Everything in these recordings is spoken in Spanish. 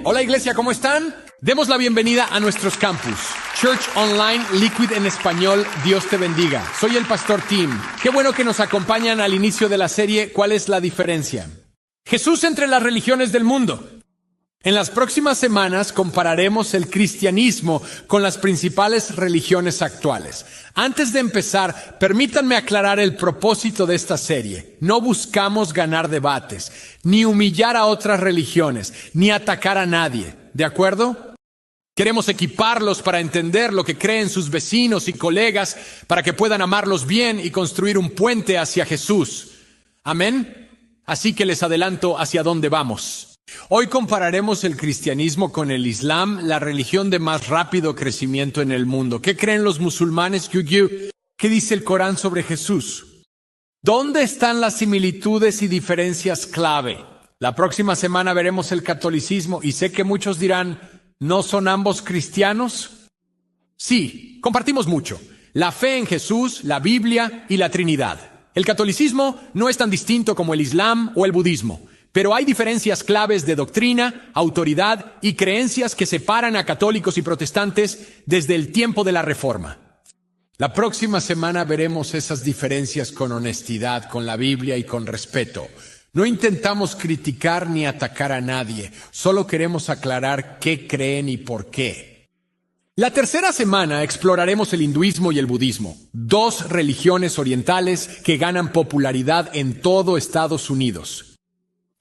Hola iglesia, ¿cómo están? Demos la bienvenida a nuestros campus. Church Online, Liquid en español, Dios te bendiga. Soy el pastor Tim. Qué bueno que nos acompañan al inicio de la serie ¿Cuál es la diferencia? Jesús entre las religiones del mundo. En las próximas semanas compararemos el cristianismo con las principales religiones actuales. Antes de empezar, permítanme aclarar el propósito de esta serie. No buscamos ganar debates, ni humillar a otras religiones, ni atacar a nadie. ¿De acuerdo? Queremos equiparlos para entender lo que creen sus vecinos y colegas, para que puedan amarlos bien y construir un puente hacia Jesús. ¿Amén? Así que les adelanto hacia dónde vamos. Hoy compararemos el cristianismo con el Islam, la religión de más rápido crecimiento en el mundo. ¿Qué creen los musulmanes? ¿Qué dice el Corán sobre Jesús? ¿Dónde están las similitudes y diferencias clave? La próxima semana veremos el catolicismo y sé que muchos dirán, ¿no son ambos cristianos? Sí, compartimos mucho. La fe en Jesús, la Biblia y la Trinidad. El catolicismo no es tan distinto como el Islam o el budismo. Pero hay diferencias claves de doctrina, autoridad y creencias que separan a católicos y protestantes desde el tiempo de la Reforma. La próxima semana veremos esas diferencias con honestidad, con la Biblia y con respeto. No intentamos criticar ni atacar a nadie, solo queremos aclarar qué creen y por qué. La tercera semana exploraremos el hinduismo y el budismo, dos religiones orientales que ganan popularidad en todo Estados Unidos.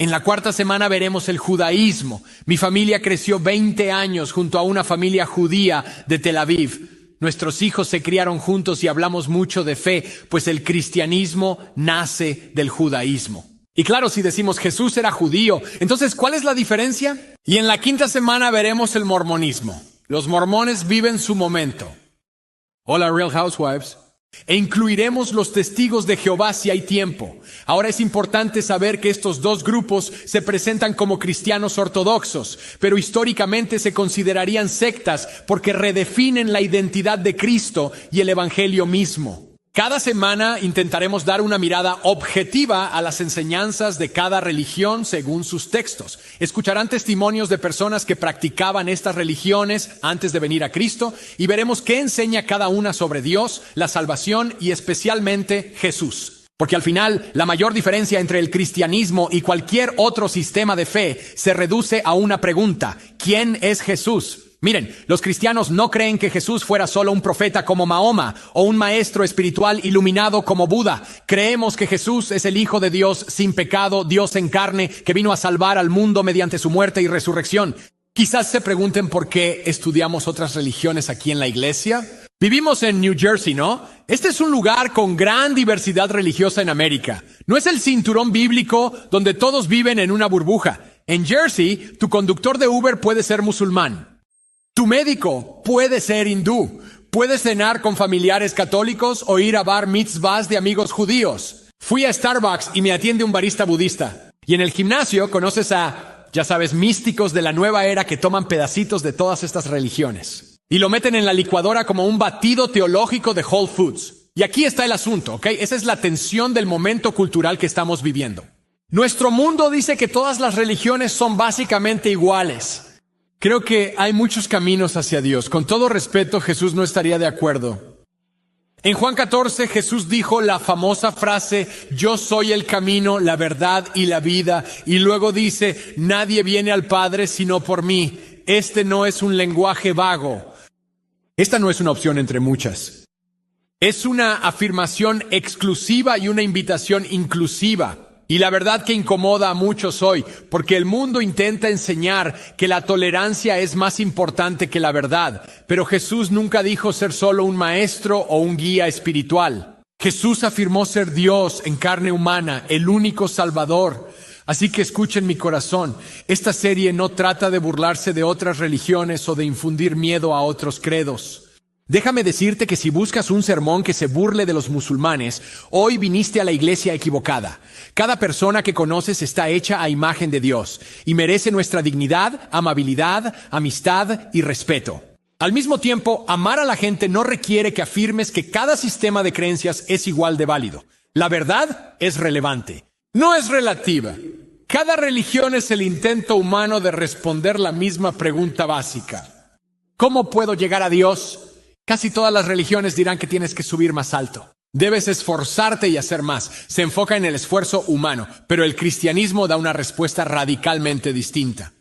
En la cuarta semana veremos el judaísmo. Mi familia creció 20 años junto a una familia judía de Tel Aviv. Nuestros hijos se criaron juntos y hablamos mucho de fe, pues el cristianismo nace del judaísmo. Y claro, si decimos Jesús era judío, entonces ¿cuál es la diferencia? Y en la quinta semana veremos el mormonismo. Los mormones viven su momento. Hola, Real Housewives. E incluiremos los testigos de Jehová si hay tiempo. Ahora es importante saber que estos dos grupos se presentan como cristianos ortodoxos, pero históricamente se considerarían sectas porque redefinen la identidad de Cristo y el Evangelio mismo. Cada semana intentaremos dar una mirada objetiva a las enseñanzas de cada religión según sus textos. Escucharán testimonios de personas que practicaban estas religiones antes de venir a Cristo y veremos qué enseña cada una sobre Dios, la salvación y especialmente Jesús. Porque al final, la mayor diferencia entre el cristianismo y cualquier otro sistema de fe se reduce a una pregunta: ¿quién es Jesús? Miren, los cristianos no creen que Jesús fuera solo un profeta como Mahoma o un maestro espiritual iluminado como Buda. Creemos que Jesús es el Hijo de Dios sin pecado, Dios en carne, que vino a salvar al mundo mediante su muerte y resurrección. Quizás se pregunten por qué estudiamos otras religiones aquí en la iglesia. Vivimos en New Jersey, ¿no? Este es un lugar con gran diversidad religiosa en América. No es el cinturón bíblico donde todos viven en una burbuja. En Jersey, tu conductor de Uber puede ser musulmán. Tu médico puede ser hindú, puedes cenar con familiares católicos o ir a bar mitzvahs de amigos judíos. Fui a Starbucks y me atiende un barista budista. Y en el gimnasio conoces a, ya sabes, místicos de la nueva era que toman pedacitos de todas estas religiones y lo meten en la licuadora como un batido teológico de Whole Foods. Y aquí está el asunto, ¿ok? Esa es la tensión del momento cultural que estamos viviendo. Nuestro mundo dice que todas las religiones son básicamente iguales. Creo que hay muchos caminos hacia Dios. Con todo respeto, Jesús no estaría de acuerdo. En Juan 14, Jesús dijo la famosa frase, yo soy el camino, la verdad y la vida. Y luego dice, nadie viene al Padre sino por mí. Este no es un lenguaje vago. Esta no es una opción entre muchas. Es una afirmación exclusiva y una invitación inclusiva. Y la verdad que incomoda a muchos hoy, porque el mundo intenta enseñar que la tolerancia es más importante que la verdad. Pero Jesús nunca dijo ser solo un maestro o un guía espiritual. Jesús afirmó ser Dios en carne humana, el único Salvador. Así que escuchen mi corazón, esta serie no trata de burlarse de otras religiones o de infundir miedo a otros credos. Déjame decirte que si buscas un sermón que se burle de los musulmanes, hoy viniste a la iglesia equivocada. Cada persona que conoces está hecha a imagen de Dios y merece nuestra dignidad, amabilidad, amistad y respeto. Al mismo tiempo, amar a la gente no requiere que afirmes que cada sistema de creencias es igual de válido. La verdad es relevante, no es relativa. Cada religión es el intento humano de responder la misma pregunta básica. ¿Cómo puedo llegar a Dios? Casi todas las religiones dirán que tienes que subir más alto. Debes esforzarte y hacer más. Se enfoca en el esfuerzo humano, pero el cristianismo da una respuesta radicalmente distinta.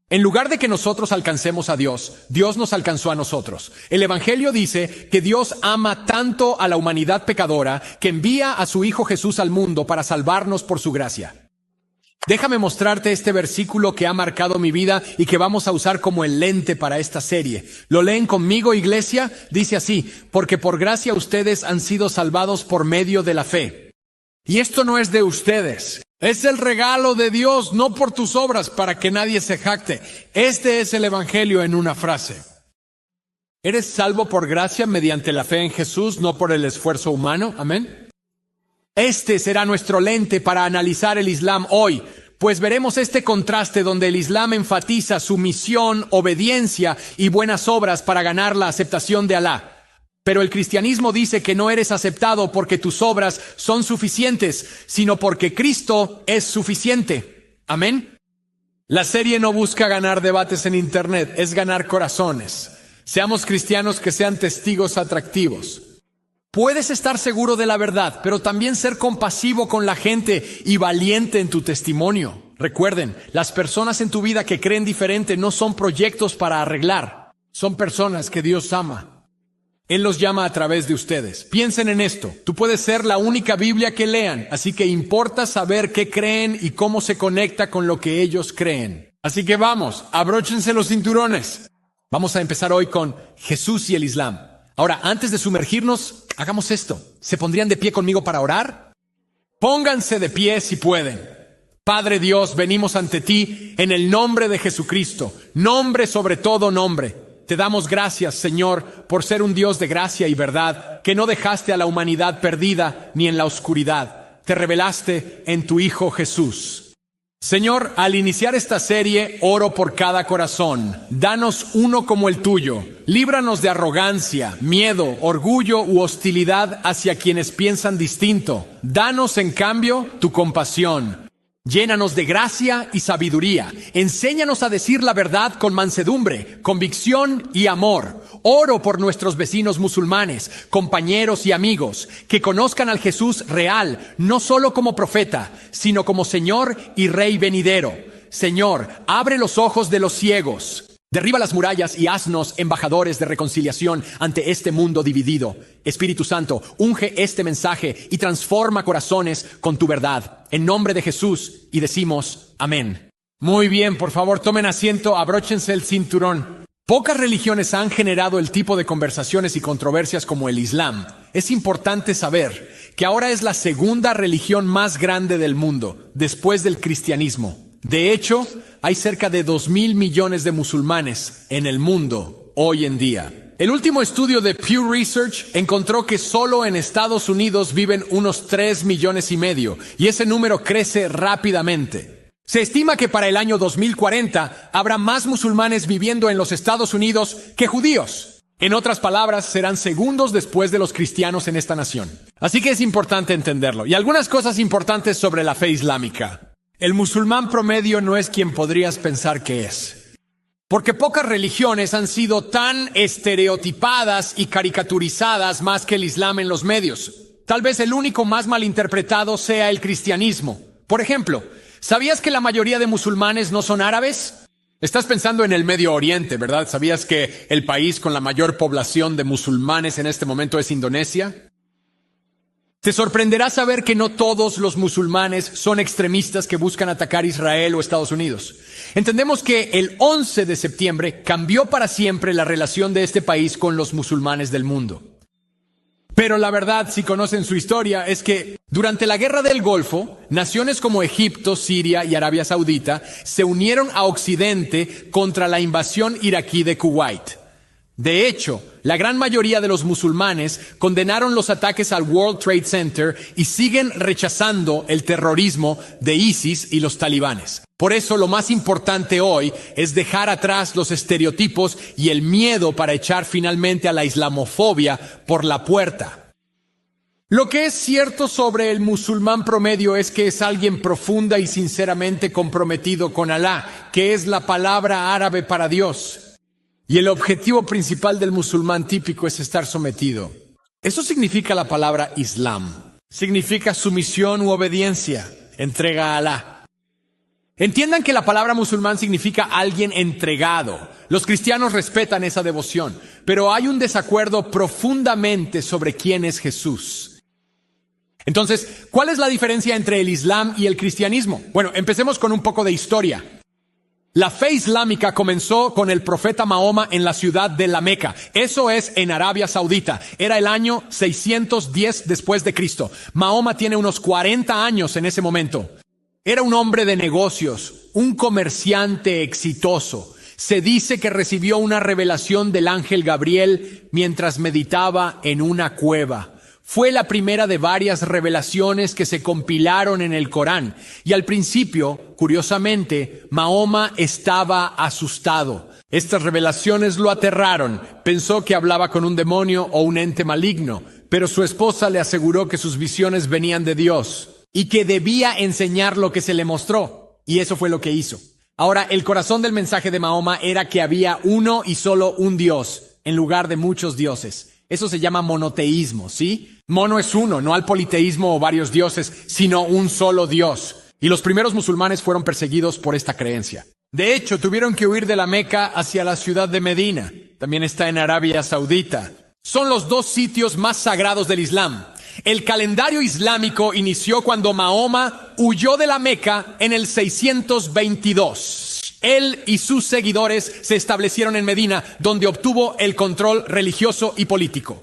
En lugar de que nosotros alcancemos a Dios, Dios nos alcanzó a nosotros. El Evangelio dice que Dios ama tanto a la humanidad pecadora que envía a su Hijo Jesús al mundo para salvarnos por su gracia. Déjame mostrarte este versículo que ha marcado mi vida y que vamos a usar como el lente para esta serie. ¿Lo leen conmigo, iglesia? Dice así: porque por gracia ustedes han sido salvados por medio de la fe. Y esto no es de ustedes. Es el regalo de Dios, no por tus obras, para que nadie se jacte. Este es el Evangelio en una frase. Eres salvo por gracia mediante la fe en Jesús, no por el esfuerzo humano. Amén. Este será nuestro lente para analizar el Islam hoy, pues veremos este contraste donde el Islam enfatiza sumisión, obediencia y buenas obras para ganar la aceptación de Alá. Pero el cristianismo dice que no eres aceptado porque tus obras son suficientes, sino porque Cristo es suficiente. Amén. La serie no busca ganar debates en internet, es ganar corazones. Seamos cristianos que sean testigos atractivos. Puedes estar seguro de la verdad, pero también ser compasivo con la gente y valiente en tu testimonio. Recuerden, las personas en tu vida que creen diferente no son proyectos para arreglar, son personas que Dios ama. Él los llama a través de ustedes. Piensen en esto, tú puedes ser la única Biblia que lean, así que importa saber qué creen y cómo se conecta con lo que ellos creen. Así que vamos, abróchense los cinturones. Vamos a empezar hoy con Jesús y el Islam. Ahora, antes de sumergirnos, hagamos esto. ¿Se pondrían de pie conmigo para orar? Pónganse de pie si pueden. Padre Dios, venimos ante ti en el nombre de Jesucristo, nombre sobre todo nombre. Te damos gracias, Señor, por ser un Dios de gracia y verdad, que no dejaste a la humanidad perdida ni en la oscuridad. Te revelaste en tu Hijo Jesús. Señor, al iniciar esta serie, oro por cada corazón. Danos uno como el tuyo. Líbranos de arrogancia, miedo, orgullo u hostilidad hacia quienes piensan distinto. Danos, en cambio, tu compasión. Llénanos de gracia y sabiduría. Enséñanos a decir la verdad con mansedumbre, convicción y amor. Oro por nuestros vecinos musulmanes, compañeros y amigos, que conozcan al Jesús real, no solo como profeta, sino como Señor y Rey venidero. Señor, abre los ojos de los ciegos. Derriba las murallas y haznos embajadores de reconciliación ante este mundo dividido. Espíritu Santo, unge este mensaje y transforma corazones con tu verdad. En nombre de Jesús, y decimos amén. Muy bien, por favor, tomen asiento, abróchense el cinturón. Pocas religiones han generado el tipo de conversaciones y controversias como el Islam. Es importante saber que ahora es la segunda religión más grande del mundo, después del cristianismo. De hecho, hay cerca de 2.000 millones de musulmanes en el mundo hoy en día. El último estudio de Pew Research encontró que solo en Estados Unidos viven unos 3,5 millones, y ese número crece rápidamente. Se estima que para el año 2040 habrá más musulmanes viviendo en los Estados Unidos que judíos. En otras palabras, serán segundos después de los cristianos en esta nación. Así que es importante entenderlo. Y algunas cosas importantes sobre la fe islámica. El musulmán promedio no es quien podrías pensar que es. Porque pocas religiones han sido tan estereotipadas y caricaturizadas más que el Islam en los medios. Tal vez el único más malinterpretado sea el cristianismo. Por ejemplo, ¿sabías que la mayoría de musulmanes no son árabes? Estás pensando en el Medio Oriente, ¿verdad? ¿Sabías que el país con la mayor población de musulmanes en este momento es Indonesia? Te sorprenderá saber que no todos los musulmanes son extremistas que buscan atacar Israel o Estados Unidos. Entendemos que el 11 de septiembre cambió para siempre la relación de este país con los musulmanes del mundo. Pero la verdad, si conocen su historia, es que durante la Guerra del Golfo, naciones como Egipto, Siria y Arabia Saudita se unieron a Occidente contra la invasión iraquí de Kuwait. De hecho, la gran mayoría de los musulmanes condenaron los ataques al World Trade Center y siguen rechazando el terrorismo de ISIS y los talibanes. Por eso lo más importante hoy es dejar atrás los estereotipos y el miedo para echar finalmente a la islamofobia por la puerta. Lo que es cierto sobre el musulmán promedio es que es alguien profunda y sinceramente comprometido con Alá, que es la palabra árabe para Dios. Y el objetivo principal del musulmán típico es estar sometido. Eso significa la palabra Islam. Significa sumisión u obediencia, entrega a Alá. Entiendan que la palabra musulmán significa alguien entregado. Los cristianos respetan esa devoción, pero hay un desacuerdo profundamente sobre quién es Jesús. Entonces, ¿cuál es la diferencia entre el Islam y el cristianismo? Bueno, empecemos con un poco de historia. La fe islámica comenzó con el profeta Mahoma en la ciudad de la Meca. Eso es en Arabia Saudita. Era el año 610 después de Cristo. Mahoma tiene unos 40 años en ese momento. Era un hombre de negocios, un comerciante exitoso. Se dice que recibió una revelación del ángel Gabriel mientras meditaba en una cueva. Fue la primera de varias revelaciones que se compilaron en el Corán. Y al principio, curiosamente, Mahoma estaba asustado. Estas revelaciones lo aterraron. Pensó que hablaba con un demonio o un ente maligno. Pero su esposa le aseguró que sus visiones venían de Dios y que debía enseñar lo que se le mostró. Y eso fue lo que hizo. Ahora, el corazón del mensaje de Mahoma era que había uno y solo un Dios, en lugar de muchos dioses. Eso se llama monoteísmo, ¿sí? Mono es uno, no al politeísmo o varios dioses, sino un solo Dios. Y los primeros musulmanes fueron perseguidos por esta creencia. De hecho, tuvieron que huir de la Meca hacia la ciudad de Medina. También está en Arabia Saudita. Son los dos sitios más sagrados del Islam. El calendario islámico inició cuando Mahoma huyó de la Meca en el 622. Él y sus seguidores se establecieron en Medina, donde obtuvo el control religioso y político.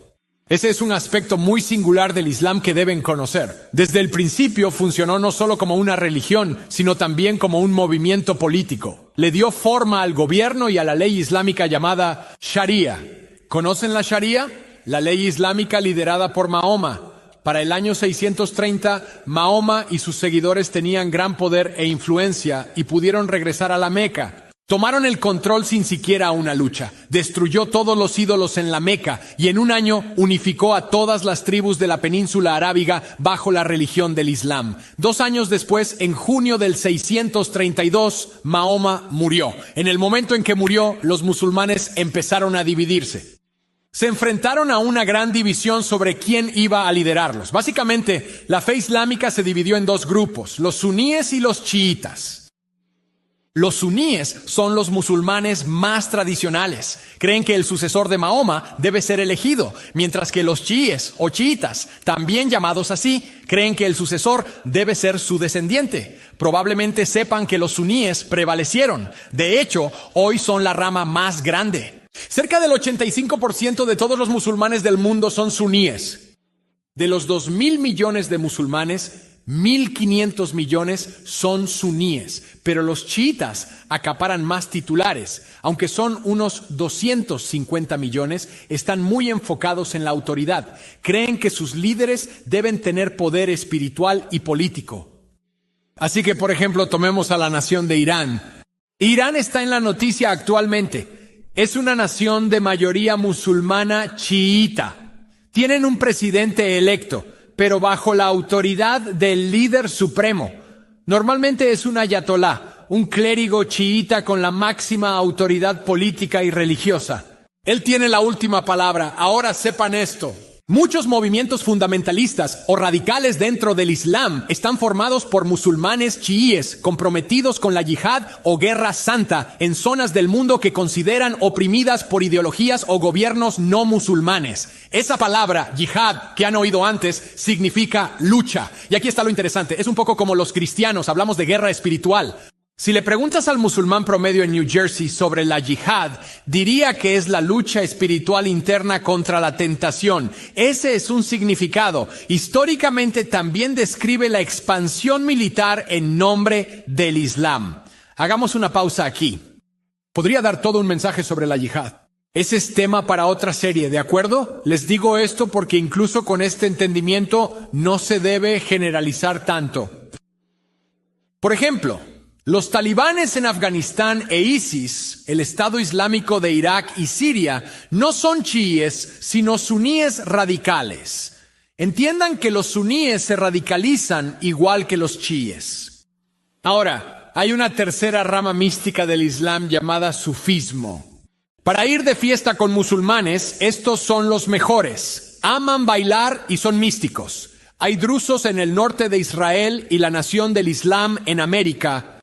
Ese es un aspecto muy singular del Islam que deben conocer. Desde el principio funcionó no solo como una religión, sino también como un movimiento político. Le dio forma al gobierno y a la ley islámica llamada Sharia. ¿Conocen la Sharia? La ley islámica liderada por Mahoma. Para el año 630, Mahoma y sus seguidores tenían gran poder e influencia y pudieron regresar a la Meca. Tomaron el control sin siquiera una lucha. Destruyó todos los ídolos en la Meca y en un año unificó a todas las tribus de la península arábiga bajo la religión del Islam. 2 años después, en junio del 632, Mahoma murió. En el momento en que murió, los musulmanes empezaron a dividirse. Se enfrentaron a una gran división sobre quién iba a liderarlos. Básicamente, la fe islámica se dividió en 2 grupos, los suníes y los chiitas. Los suníes son los musulmanes más tradicionales. Creen que el sucesor de Mahoma debe ser elegido, mientras que los chiíes o chiitas, también llamados así, creen que el sucesor debe ser su descendiente. Probablemente sepan que los suníes prevalecieron. De hecho, hoy son la rama más grande. Cerca del 85% de todos los musulmanes del mundo son suníes. De los 2.000 millones de musulmanes, 1.500 millones son suníes, pero los chiitas acaparan más titulares. Aunque son unos 250 millones, están muy enfocados en la autoridad. Creen que sus líderes deben tener poder espiritual y político. Así que, por ejemplo, tomemos a la nación de Irán. Irán está en la noticia actualmente. Es una nación de mayoría musulmana chiita. Tienen un presidente electo, pero bajo la autoridad del líder supremo. Normalmente es un ayatolá, un clérigo chiita con la máxima autoridad política y religiosa. Él tiene la última palabra. Ahora sepan esto. Muchos movimientos fundamentalistas o radicales dentro del Islam están formados por musulmanes chiíes comprometidos con la yihad o guerra santa en zonas del mundo que consideran oprimidas por ideologías o gobiernos no musulmanes. Esa palabra, yihad, que han oído antes, significa lucha. Y aquí está lo interesante. Es un poco como los cristianos, hablamos de guerra espiritual. Si le preguntas al musulmán promedio en New Jersey sobre la yihad, diría que es la lucha espiritual interna contra la tentación. Ese es un significado. Históricamente también describe la expansión militar en nombre del Islam. Hagamos una pausa aquí. Podría dar todo un mensaje sobre la yihad. Ese es tema para otra serie, ¿de acuerdo? Les digo esto porque incluso con este entendimiento no se debe generalizar tanto. Por ejemplo, los talibanes en Afganistán e ISIS, el Estado Islámico de Irak y Siria, no son chiíes, sino suníes radicales. Entiendan que los suníes se radicalizan igual que los chiíes. Ahora, hay una tercera rama mística del Islam llamada sufismo. Para ir de fiesta con musulmanes, estos son los mejores. Aman bailar y son místicos. Hay drusos en el norte de Israel y la nación del Islam en América.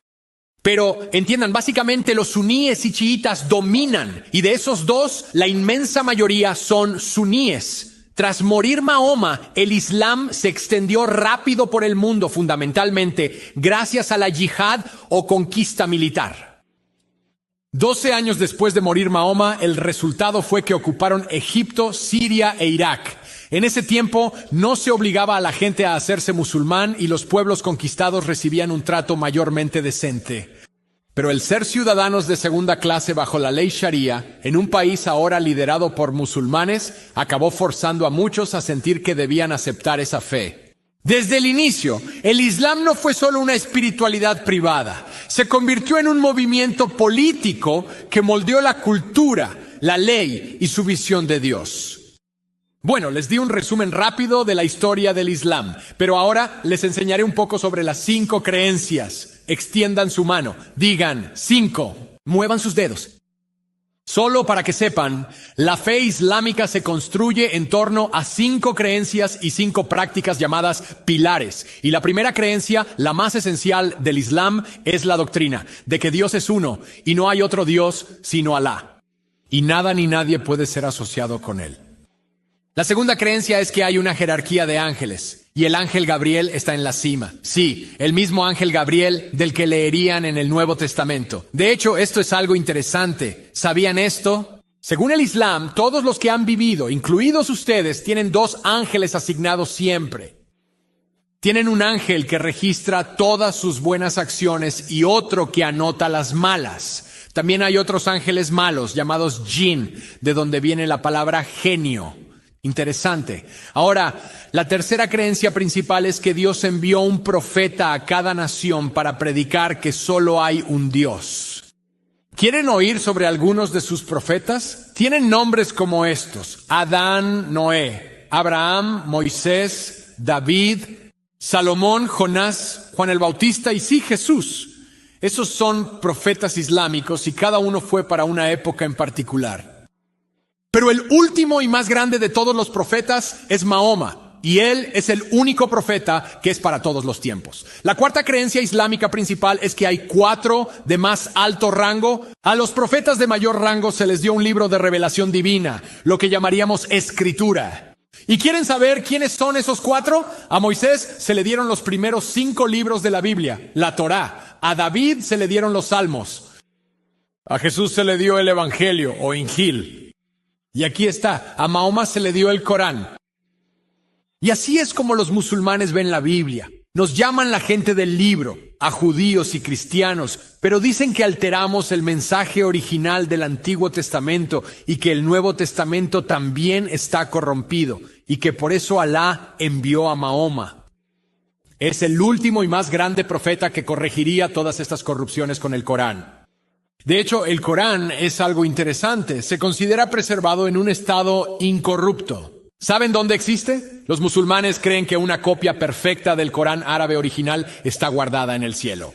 Pero entiendan, básicamente los suníes y chiitas dominan, y de esos dos, la inmensa mayoría son suníes. Tras morir Mahoma, el Islam se extendió rápido por el mundo, fundamentalmente gracias a la yihad o conquista militar. 12 años después de morir Mahoma, el resultado fue que ocuparon Egipto, Siria e Irak. En ese tiempo no se obligaba a la gente a hacerse musulmán y los pueblos conquistados recibían un trato mayormente decente. Pero el ser ciudadanos de segunda clase bajo la ley Sharia, en un país ahora liderado por musulmanes, acabó forzando a muchos a sentir que debían aceptar esa fe. Desde el inicio, el Islam no fue solo una espiritualidad privada, se convirtió en un movimiento político que moldeó la cultura, la ley y su visión de Dios. Bueno, les di un resumen rápido de la historia del Islam, pero ahora les enseñaré un poco sobre las 5 creencias. Extiendan su mano, digan 5, muevan sus dedos. Solo para que sepan, la fe islámica se construye en torno a 5 creencias y 5 prácticas llamadas pilares. Y la primera creencia, la más esencial del Islam, es la doctrina de que Dios es uno y no hay otro Dios sino Alá. Y nada ni nadie puede ser asociado con él. La segunda creencia es que hay una jerarquía de ángeles, y el ángel Gabriel está en la cima. Sí, el mismo ángel Gabriel del que leerían en el Nuevo Testamento. De hecho, esto es algo interesante. ¿Sabían esto? Según el Islam, todos los que han vivido, incluidos ustedes, tienen 2 ángeles asignados siempre. Tienen un ángel que registra todas sus buenas acciones y otro que anota las malas. También hay otros ángeles malos, llamados jinn, de donde viene la palabra genio. Interesante. Ahora, la tercera creencia principal es que Dios envió un profeta a cada nación para predicar que solo hay un Dios. ¿Quieren oír sobre algunos de sus profetas? Tienen nombres como estos: Adán, Noé, Abraham, Moisés, David, Salomón, Jonás, Juan el Bautista y sí, Jesús. Esos son profetas islámicos y cada uno fue para una época en particular. Pero el último y más grande de todos los profetas es Mahoma, y él es el único profeta que es para todos los tiempos. La cuarta creencia islámica principal es que hay 4 de más alto rango. A los profetas de mayor rango se les dio un libro de revelación divina, lo que llamaríamos escritura. ¿Y quieren saber quiénes son esos 4? A Moisés se le dieron los primeros 5 libros de la Biblia, la Torá. A David se le dieron los Salmos. A Jesús se le dio el Evangelio o Injil. Y aquí está, a Mahoma se le dio el Corán. Y así es como los musulmanes ven la Biblia. Nos llaman la gente del libro, a judíos y cristianos, pero dicen que alteramos el mensaje original del Antiguo Testamento y que el Nuevo Testamento también está corrompido y que por eso Alá envió a Mahoma. Es el último y más grande profeta que corregiría todas estas corrupciones con el Corán. De hecho, el Corán es algo interesante. Se considera preservado en un estado incorrupto. ¿Saben dónde existe? Los musulmanes creen que una copia perfecta del Corán árabe original está guardada en el cielo.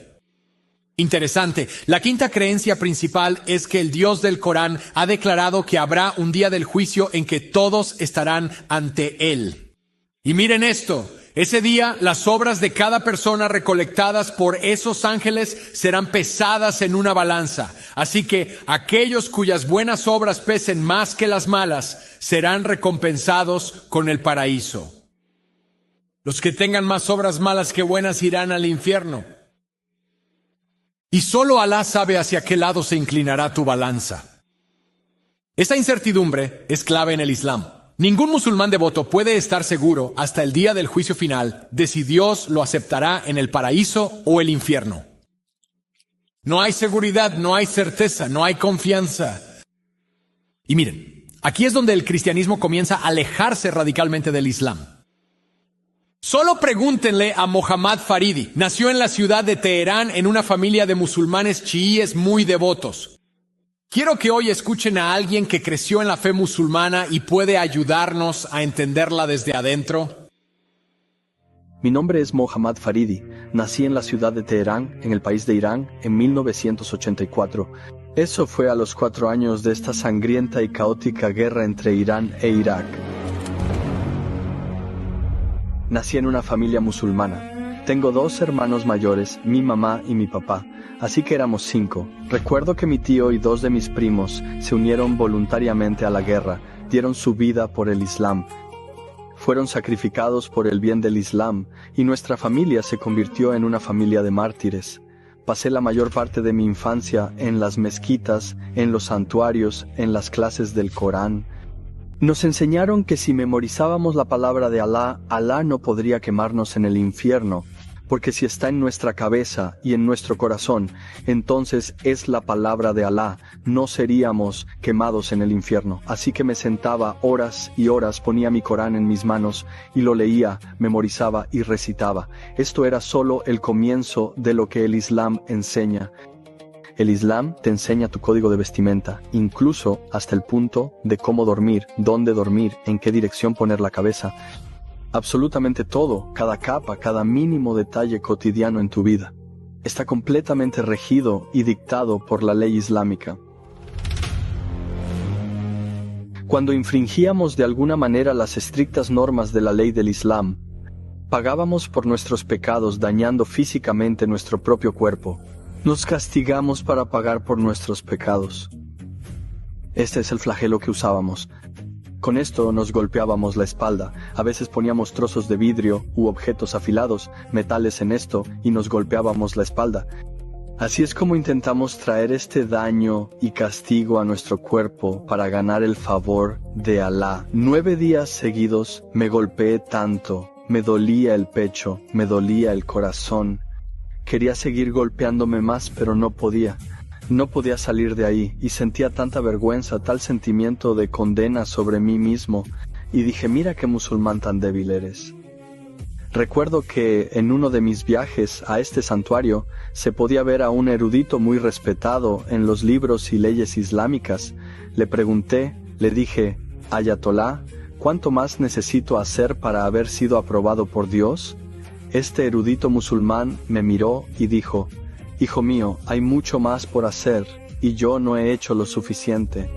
Interesante. La quinta creencia principal es que el Dios del Corán ha declarado que habrá un día del juicio en que todos estarán ante Él. Y miren esto. Ese día, las obras de cada persona recolectadas por esos ángeles serán pesadas en una balanza. Así que aquellos cuyas buenas obras pesen más que las malas serán recompensados con el paraíso. Los que tengan más obras malas que buenas irán al infierno. Y solo Alá sabe hacia qué lado se inclinará tu balanza. Esta incertidumbre es clave en el Islam. Ningún musulmán devoto puede estar seguro hasta el día del juicio final de si Dios lo aceptará en el paraíso o el infierno. No hay seguridad, no hay certeza, no hay confianza. Y miren, aquí es donde el cristianismo comienza a alejarse radicalmente del Islam. Solo pregúntenle a Mohammad Faridi. Nació en la ciudad de Teherán en una familia de musulmanes chiíes muy devotos. Quiero que hoy escuchen a alguien que creció en la fe musulmana y puede ayudarnos a entenderla desde adentro. Mi nombre es Mohammad Faridi. Nací en la ciudad de Teherán, en el país de Irán, en 1984. Eso fue a los 4 años de esta sangrienta y caótica guerra entre Irán e Irak. Nací en una familia musulmana. Tengo 2 hermanos mayores, mi mamá y mi papá, así que éramos 5. Recuerdo que mi tío y 2 de mis primos se unieron voluntariamente a la guerra, dieron su vida por el Islam. Fueron sacrificados por el bien del Islam, y nuestra familia se convirtió en una familia de mártires. Pasé la mayor parte de mi infancia en las mezquitas, en los santuarios, en las clases del Corán. Nos enseñaron que si memorizábamos la palabra de Alá, Alá no podría quemarnos en el infierno, porque si está en nuestra cabeza y en nuestro corazón, entonces es la palabra de Alá, no seríamos quemados en el infierno. Así que me sentaba horas y horas, ponía mi Corán en mis manos y lo leía, memorizaba y recitaba. Esto era solo el comienzo de lo que el Islam enseña. El Islam te enseña tu código de vestimenta, incluso hasta el punto de cómo dormir, dónde dormir, en qué dirección poner la cabeza. Absolutamente todo, cada capa, cada mínimo detalle cotidiano en tu vida, está completamente regido y dictado por la ley islámica. Cuando infringíamos de alguna manera las estrictas normas de la ley del Islam, pagábamos por nuestros pecados dañando físicamente nuestro propio cuerpo. Nos castigamos para pagar por nuestros pecados. Este es el flagelo que usábamos. Con esto nos golpeábamos la espalda, a veces poníamos trozos de vidrio u objetos afilados, metales en esto, y nos golpeábamos la espalda. Así es como intentamos traer este daño y castigo a nuestro cuerpo para ganar el favor de Alá. 9 días seguidos me golpeé tanto, me dolía el pecho, me dolía el corazón. Quería seguir golpeándome más, pero no podía. No podía salir de ahí, y sentía tanta vergüenza, tal sentimiento de condena sobre mí mismo, y dije, mira qué musulmán tan débil eres. Recuerdo que en uno de mis viajes a este santuario, se podía ver a un erudito muy respetado en los libros y leyes islámicas. Le pregunté, le dije, Ayatolá, ¿cuánto más necesito hacer para haber sido aprobado por Dios? Este erudito musulmán me miró y dijo, hijo mío, hay mucho más por hacer, y yo no he hecho lo suficiente.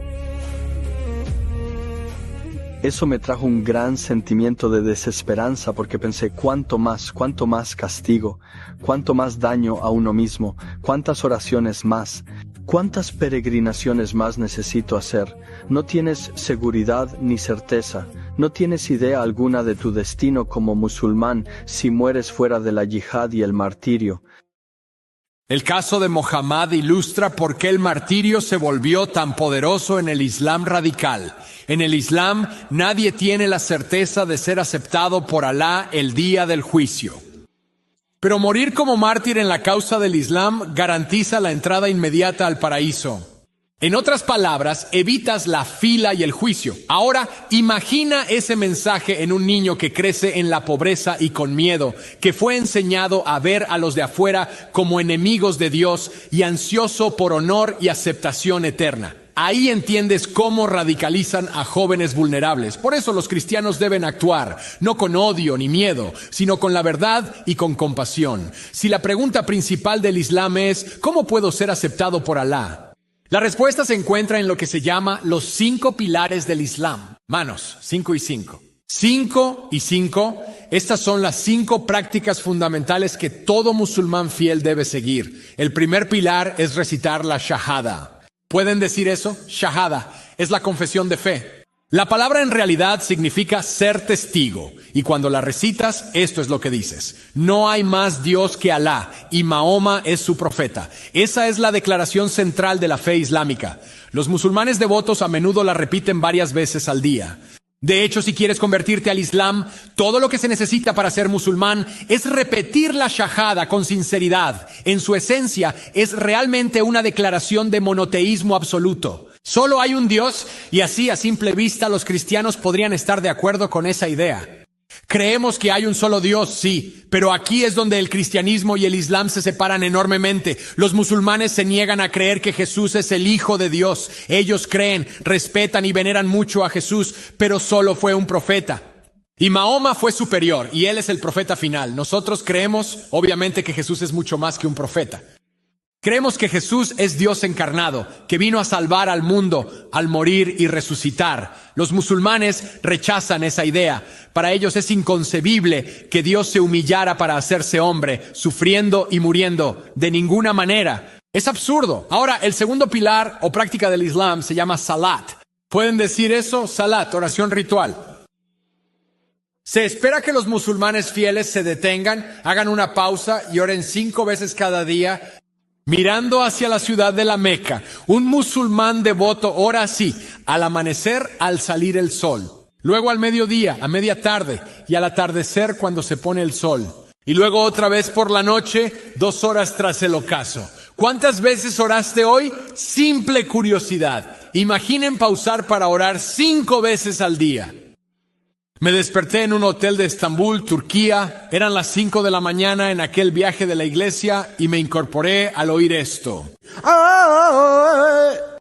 Eso me trajo un gran sentimiento de desesperanza porque pensé, cuánto más castigo, cuánto más daño a uno mismo, cuántas oraciones más, cuántas peregrinaciones más necesito hacer. No tienes seguridad ni certeza. No tienes idea alguna de tu destino como musulmán si mueres fuera de la yihad y el martirio. El caso de Mohammad ilustra por qué el martirio se volvió tan poderoso en el Islam radical. En el Islam nadie tiene la certeza de ser aceptado por Alá el día del juicio. Pero morir como mártir en la causa del Islam garantiza la entrada inmediata al paraíso. En otras palabras, evitas la fila y el juicio. Ahora, imagina ese mensaje en un niño que crece en la pobreza y con miedo, que fue enseñado a ver a los de afuera como enemigos de Dios y ansioso por honor y aceptación eterna. Ahí entiendes cómo radicalizan a jóvenes vulnerables. Por eso los cristianos deben actuar, no con odio ni miedo, sino con la verdad y con compasión. Si la pregunta principal del Islam es, ¿cómo puedo ser aceptado por Alá? La respuesta se encuentra en lo que se llama los 5 pilares del Islam. Manos, 5 y 5. 5 y 5, estas son las 5 prácticas fundamentales que todo musulmán fiel debe seguir. El primer pilar es recitar la Shahada. ¿Pueden decir eso? Shahada es la confesión de fe. La palabra en realidad significa ser testigo, y cuando la recitas, esto es lo que dices. No hay más Dios que Alá, y Mahoma es su profeta. Esa es la declaración central de la fe islámica. Los musulmanes devotos a menudo la repiten varias veces al día. De hecho, si quieres convertirte al Islam, todo lo que se necesita para ser musulmán es repetir la Shahada con sinceridad. En su esencia, es realmente una declaración de monoteísmo absoluto. Solo hay un Dios, y así a simple vista los cristianos podrían estar de acuerdo con esa idea. Creemos que hay un solo Dios, sí, pero aquí es donde el cristianismo y el Islam se separan enormemente. Los musulmanes se niegan a creer que Jesús es el Hijo de Dios. Ellos creen, respetan y veneran mucho a Jesús, pero solo fue un profeta. Y Mahoma fue superior, y él es el profeta final. Nosotros creemos, obviamente, que Jesús es mucho más que un profeta. Creemos que Jesús es Dios encarnado, que vino a salvar al mundo al morir y resucitar. Los musulmanes rechazan esa idea. Para ellos es inconcebible que Dios se humillara para hacerse hombre, sufriendo y muriendo. De ninguna manera. Es absurdo. Ahora, el segundo pilar o práctica del Islam se llama salat. ¿Pueden decir eso? Salat, oración ritual. Se espera que los musulmanes fieles se detengan, hagan una pausa y oren 5 veces cada día, mirando hacia la ciudad de la Meca. Un musulmán devoto ora así, al amanecer, al salir el sol. Luego al mediodía, a media tarde y al atardecer cuando se pone el sol. Y luego otra vez por la noche, 2 horas tras el ocaso. ¿Cuántas veces oraste hoy? Simple curiosidad. Imaginen pausar para orar 5 veces al día. Me desperté en un hotel de Estambul, Turquía. Eran las 5 de la mañana en aquel viaje de la iglesia y me incorporé al oír esto.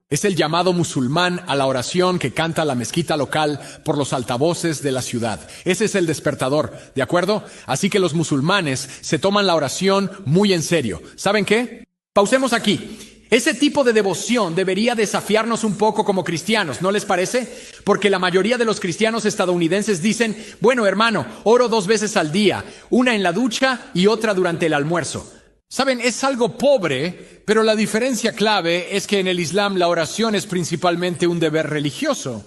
Es el llamado musulmán a la oración que canta la mezquita local por los altavoces de la ciudad. Ese es el despertador, ¿de acuerdo? Así que los musulmanes se toman la oración muy en serio. ¿Saben qué? Pausemos aquí. Ese tipo de devoción debería desafiarnos un poco como cristianos, ¿no les parece? Porque la mayoría de los cristianos estadounidenses dicen, bueno hermano, oro 2 veces al día, una en la ducha y otra durante el almuerzo. Saben, es algo pobre, pero la diferencia clave es que en el Islam la oración es principalmente un deber religioso.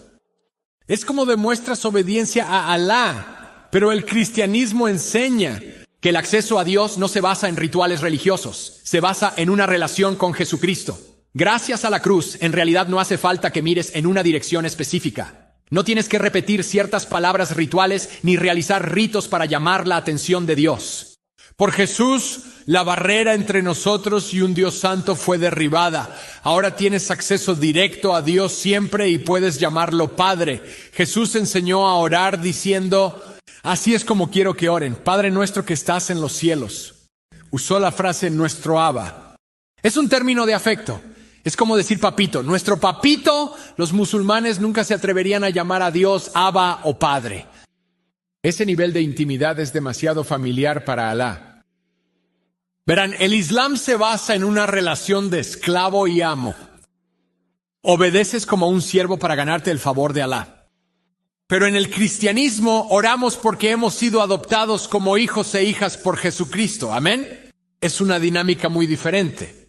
Es como demuestras obediencia a Alá, pero el cristianismo enseña que el acceso a Dios no se basa en rituales religiosos, se basa en una relación con Jesucristo. Gracias a la cruz, en realidad no hace falta que mires en una dirección específica. No tienes que repetir ciertas palabras rituales ni realizar ritos para llamar la atención de Dios. Por Jesús, la barrera entre nosotros y un Dios santo fue derribada. Ahora tienes acceso directo a Dios siempre y puedes llamarlo Padre. Jesús enseñó a orar diciendo, así es como quiero que oren, Padre nuestro que estás en los cielos. Usó la frase nuestro Abba. Es un término de afecto. Es como decir papito. Nuestro papito, los musulmanes nunca se atreverían a llamar a Dios Abba o Padre. Ese nivel de intimidad es demasiado familiar para Alá. Verán, el Islam se basa en una relación de esclavo y amo. Obedeces como un siervo para ganarte el favor de Alá. Pero en el cristianismo oramos porque hemos sido adoptados como hijos e hijas por Jesucristo. ¿Amén? Es una dinámica muy diferente.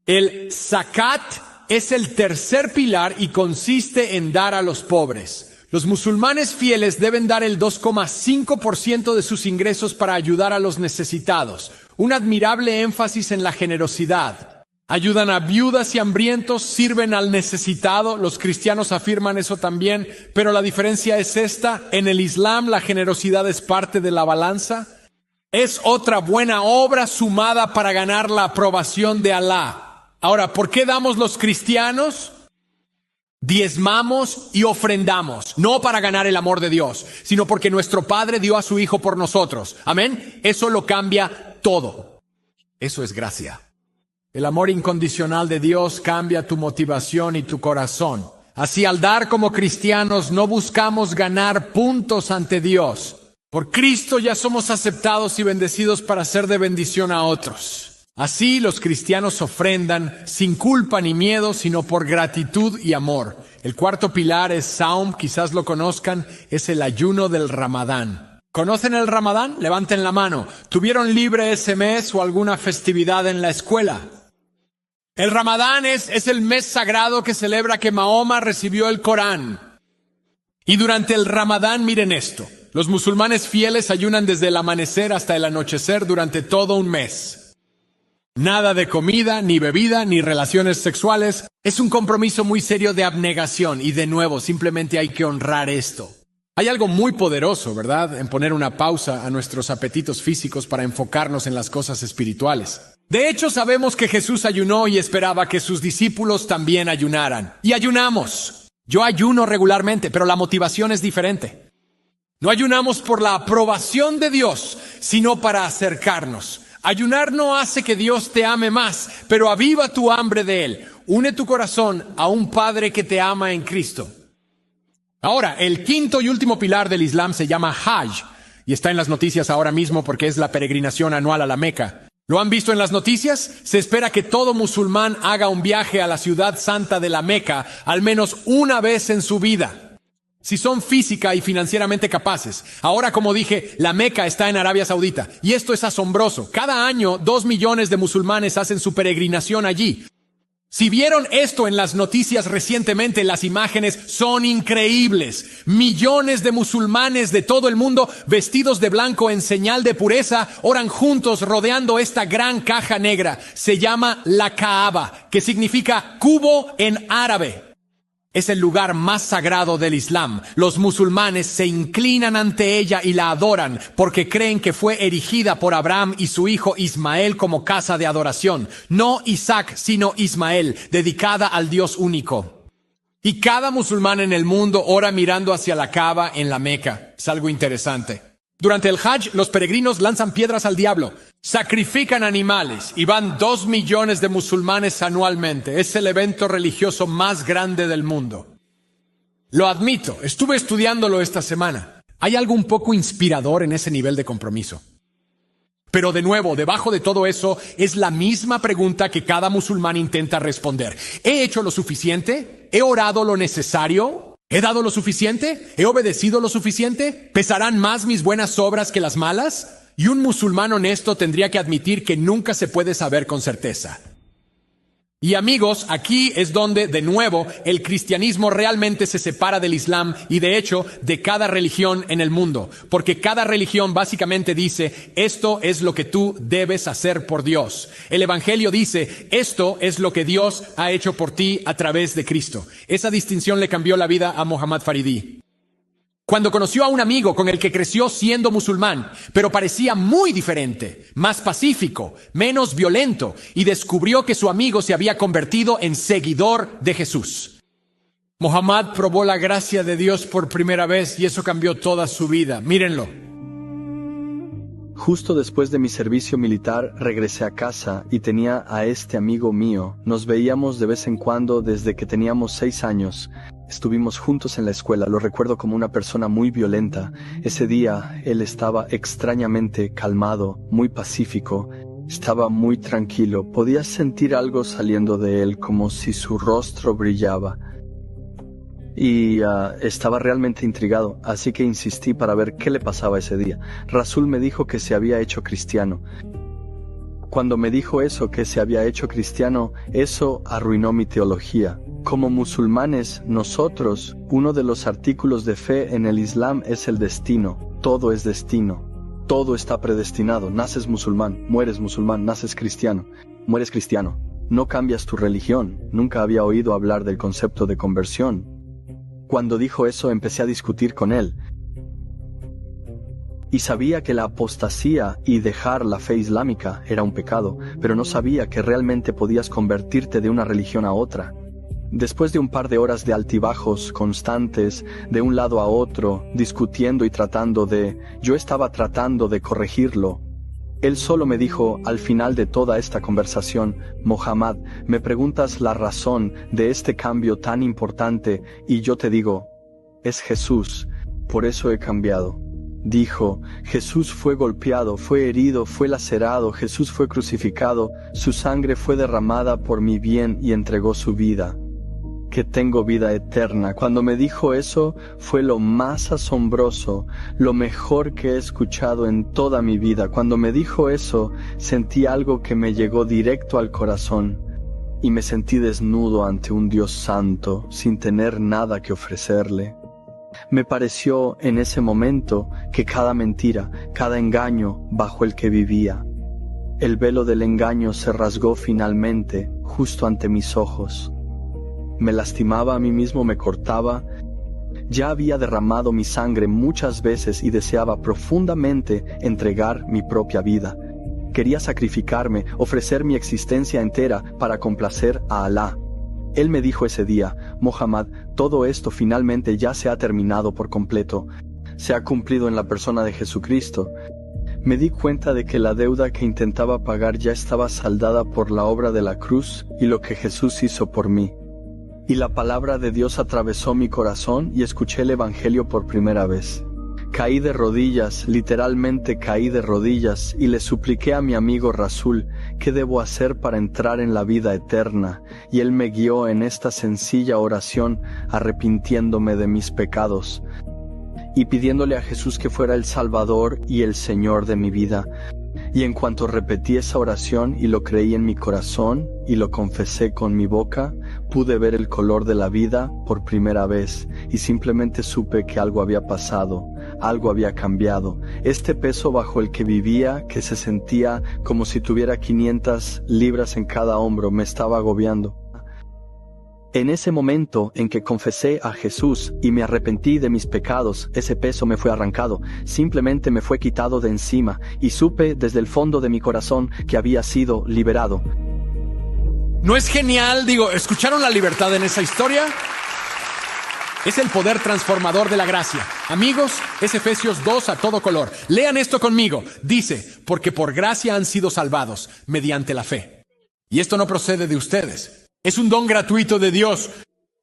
El zakat es el tercer pilar y consiste en dar a los pobres. Los musulmanes fieles deben dar el 2,5% de sus ingresos para ayudar a los necesitados. Un admirable énfasis en la generosidad. Ayudan a viudas y hambrientos, sirven al necesitado. Los cristianos afirman eso también, pero la diferencia es esta. En el Islam la generosidad es parte de la balanza. Es otra buena obra sumada para ganar la aprobación de Alá. Ahora, ¿por qué damos los cristianos? Diezmamos y ofrendamos, no para ganar el amor de Dios, sino porque nuestro Padre dio a su Hijo por nosotros. Amén. Eso lo cambia todo. Eso es gracia. El amor incondicional de Dios cambia tu motivación y tu corazón. Así, al dar como cristianos, no buscamos ganar puntos ante Dios. Por Cristo ya somos aceptados y bendecidos para ser de bendición a otros. Así, los cristianos ofrendan sin culpa ni miedo, sino por gratitud y amor. El cuarto pilar es Saum, quizás lo conozcan, es el ayuno del Ramadán. ¿Conocen el Ramadán? Levanten la mano. ¿Tuvieron libre ese mes o alguna festividad en la escuela? El Ramadán es el mes sagrado que celebra que Mahoma recibió el Corán. Y durante el Ramadán, miren esto. Los musulmanes fieles ayunan desde el amanecer hasta el anochecer durante todo un mes. Nada de comida, ni bebida, ni relaciones sexuales. Es un compromiso muy serio de abnegación. Y de nuevo, simplemente hay que honrar esto. Hay algo muy poderoso, ¿verdad?, en poner una pausa a nuestros apetitos físicos para enfocarnos en las cosas espirituales. De hecho, sabemos que Jesús ayunó y esperaba que sus discípulos también ayunaran. Y ayunamos. Yo ayuno regularmente, pero la motivación es diferente. No ayunamos por la aprobación de Dios, sino para acercarnos. Ayunar no hace que Dios te ame más, pero aviva tu hambre de Él. Une tu corazón a un Padre que te ama en Cristo. Ahora, el quinto y último pilar del Islam se llama Hajj, y está en las noticias ahora mismo porque es la peregrinación anual a la Meca. ¿Lo han visto en las noticias? Se espera que todo musulmán haga un viaje a la ciudad santa de la Meca al menos una vez en su vida, si son física y financieramente capaces. Ahora, como dije, la Meca está en Arabia Saudita, y esto es asombroso. Cada año, 2 millones de musulmanes hacen su peregrinación allí. Si vieron esto en las noticias recientemente, las imágenes son increíbles. Millones de musulmanes de todo el mundo, vestidos de blanco en señal de pureza, oran juntos rodeando esta gran caja negra. Se llama la Kaaba, que significa cubo en árabe. Es el lugar más sagrado del Islam. Los musulmanes se inclinan ante ella y la adoran porque creen que fue erigida por Abraham y su hijo Ismael como casa de adoración. No Isaac, sino Ismael, dedicada al Dios único. Y cada musulmán en el mundo ora mirando hacia la Kaaba en la Meca. Es algo interesante. Durante el Hajj, los peregrinos lanzan piedras al diablo, sacrifican animales y van 2 millones de musulmanes anualmente. Es el evento religioso más grande del mundo. Lo admito, estuve estudiándolo esta semana. Hay algo un poco inspirador en ese nivel de compromiso. Pero de nuevo, debajo de todo eso es la misma pregunta que cada musulmán intenta responder. ¿He hecho lo suficiente? ¿He orado lo necesario? ¿He dado lo suficiente? ¿He obedecido lo suficiente? ¿Pesarán más mis buenas obras que las malas? Y un musulmán honesto tendría que admitir que nunca se puede saber con certeza. Y amigos, aquí es donde, de nuevo, el cristianismo realmente se separa del Islam y, de hecho, de cada religión en el mundo. Porque cada religión básicamente dice, esto es lo que tú debes hacer por Dios. El Evangelio dice, esto es lo que Dios ha hecho por ti a través de Cristo. Esa distinción le cambió la vida a Muhammad Faridi. Cuando conoció a un amigo con el que creció siendo musulmán, pero parecía muy diferente, más pacífico, menos violento, y descubrió que su amigo se había convertido en seguidor de Jesús. Muhammad probó la gracia de Dios por primera vez y eso cambió toda su vida. Mírenlo. Justo después de mi servicio militar regresé a casa y tenía a este amigo mío. Nos veíamos de vez en cuando desde que teníamos 6 años. Estuvimos juntos en la escuela. Lo recuerdo como una persona muy violenta. Ese día él estaba extrañamente calmado, muy pacífico. Estaba muy tranquilo. Podías sentir algo saliendo de él, como si su rostro brillaba. Y estaba realmente intrigado, así que insistí para ver qué le pasaba ese día. Rasul me dijo que se había hecho cristiano. Cuando me dijo eso, que se había hecho cristiano, eso arruinó mi teología. Como musulmanes, nosotros, uno de los artículos de fe en el Islam es el destino. Todo es destino. Todo está predestinado. Naces musulmán, naces cristiano, mueres cristiano. No cambias tu religión. Nunca había oído hablar del concepto de conversión. Cuando dijo eso, empecé a discutir con él. Y sabía que la apostasía y dejar la fe islámica era un pecado, pero no sabía que realmente podías convertirte de una religión a otra. Después de un par de horas de altibajos constantes, de un lado a otro, discutiendo y yo estaba tratando de corregirlo. Él solo me dijo, al final de toda esta conversación, Muhammad, me preguntas la razón de este cambio tan importante, y yo te digo, es Jesús, por eso he cambiado. Dijo, Jesús fue golpeado, fue herido, fue lacerado, Jesús fue crucificado, su sangre fue derramada por mi bien y entregó su vida. Que tengo vida eterna. Cuando me dijo eso, fue lo más asombroso, lo mejor que he escuchado en toda mi vida. Cuando me dijo eso, sentí algo que me llegó directo al corazón, y me sentí desnudo ante un Dios santo, sin tener nada que ofrecerle. Me pareció en ese momento que cada mentira, cada engaño bajo el que vivía, el velo del engaño se rasgó finalmente, justo ante mis ojos. Me lastimaba a mí mismo, me cortaba. Ya había derramado mi sangre muchas veces y deseaba profundamente entregar mi propia vida. Quería sacrificarme, ofrecer mi existencia entera para complacer a Alá. Él me dijo ese día, Muhammad, todo esto finalmente ya se ha terminado por completo. Se ha cumplido en la persona de Jesucristo. Me di cuenta de que la deuda que intentaba pagar ya estaba saldada por la obra de la cruz y lo que Jesús hizo por mí. y la palabra de Dios atravesó mi corazón y escuché el Evangelio por primera vez. Caí de rodillas, literalmente caí de rodillas, y le supliqué a mi amigo Rasul qué debo hacer para entrar en la vida eterna, y él me guió en esta sencilla oración, arrepintiéndome de mis pecados, y pidiéndole a Jesús que fuera el Salvador y el Señor de mi vida. Y en cuanto repetí esa oración y lo creí en mi corazón y lo confesé con mi boca, pude ver el color de la vida por primera vez y simplemente supe que algo había pasado, algo había cambiado. Este peso bajo el que vivía, que se sentía como si tuviera 500 libras en cada hombro, me estaba agobiando. En ese momento en que confesé a Jesús y me arrepentí de mis pecados, ese peso me fue arrancado, simplemente me fue quitado de encima, y supe desde el fondo de mi corazón que había sido liberado. ¿No es genial? ¿Escucharon la libertad en esa historia? Es el poder transformador de la gracia. Amigos, es Efesios 2 a todo color. Lean esto conmigo. Dice, porque por gracia han sido salvados, mediante la fe. Y esto no procede de ustedes. Es un don gratuito de Dios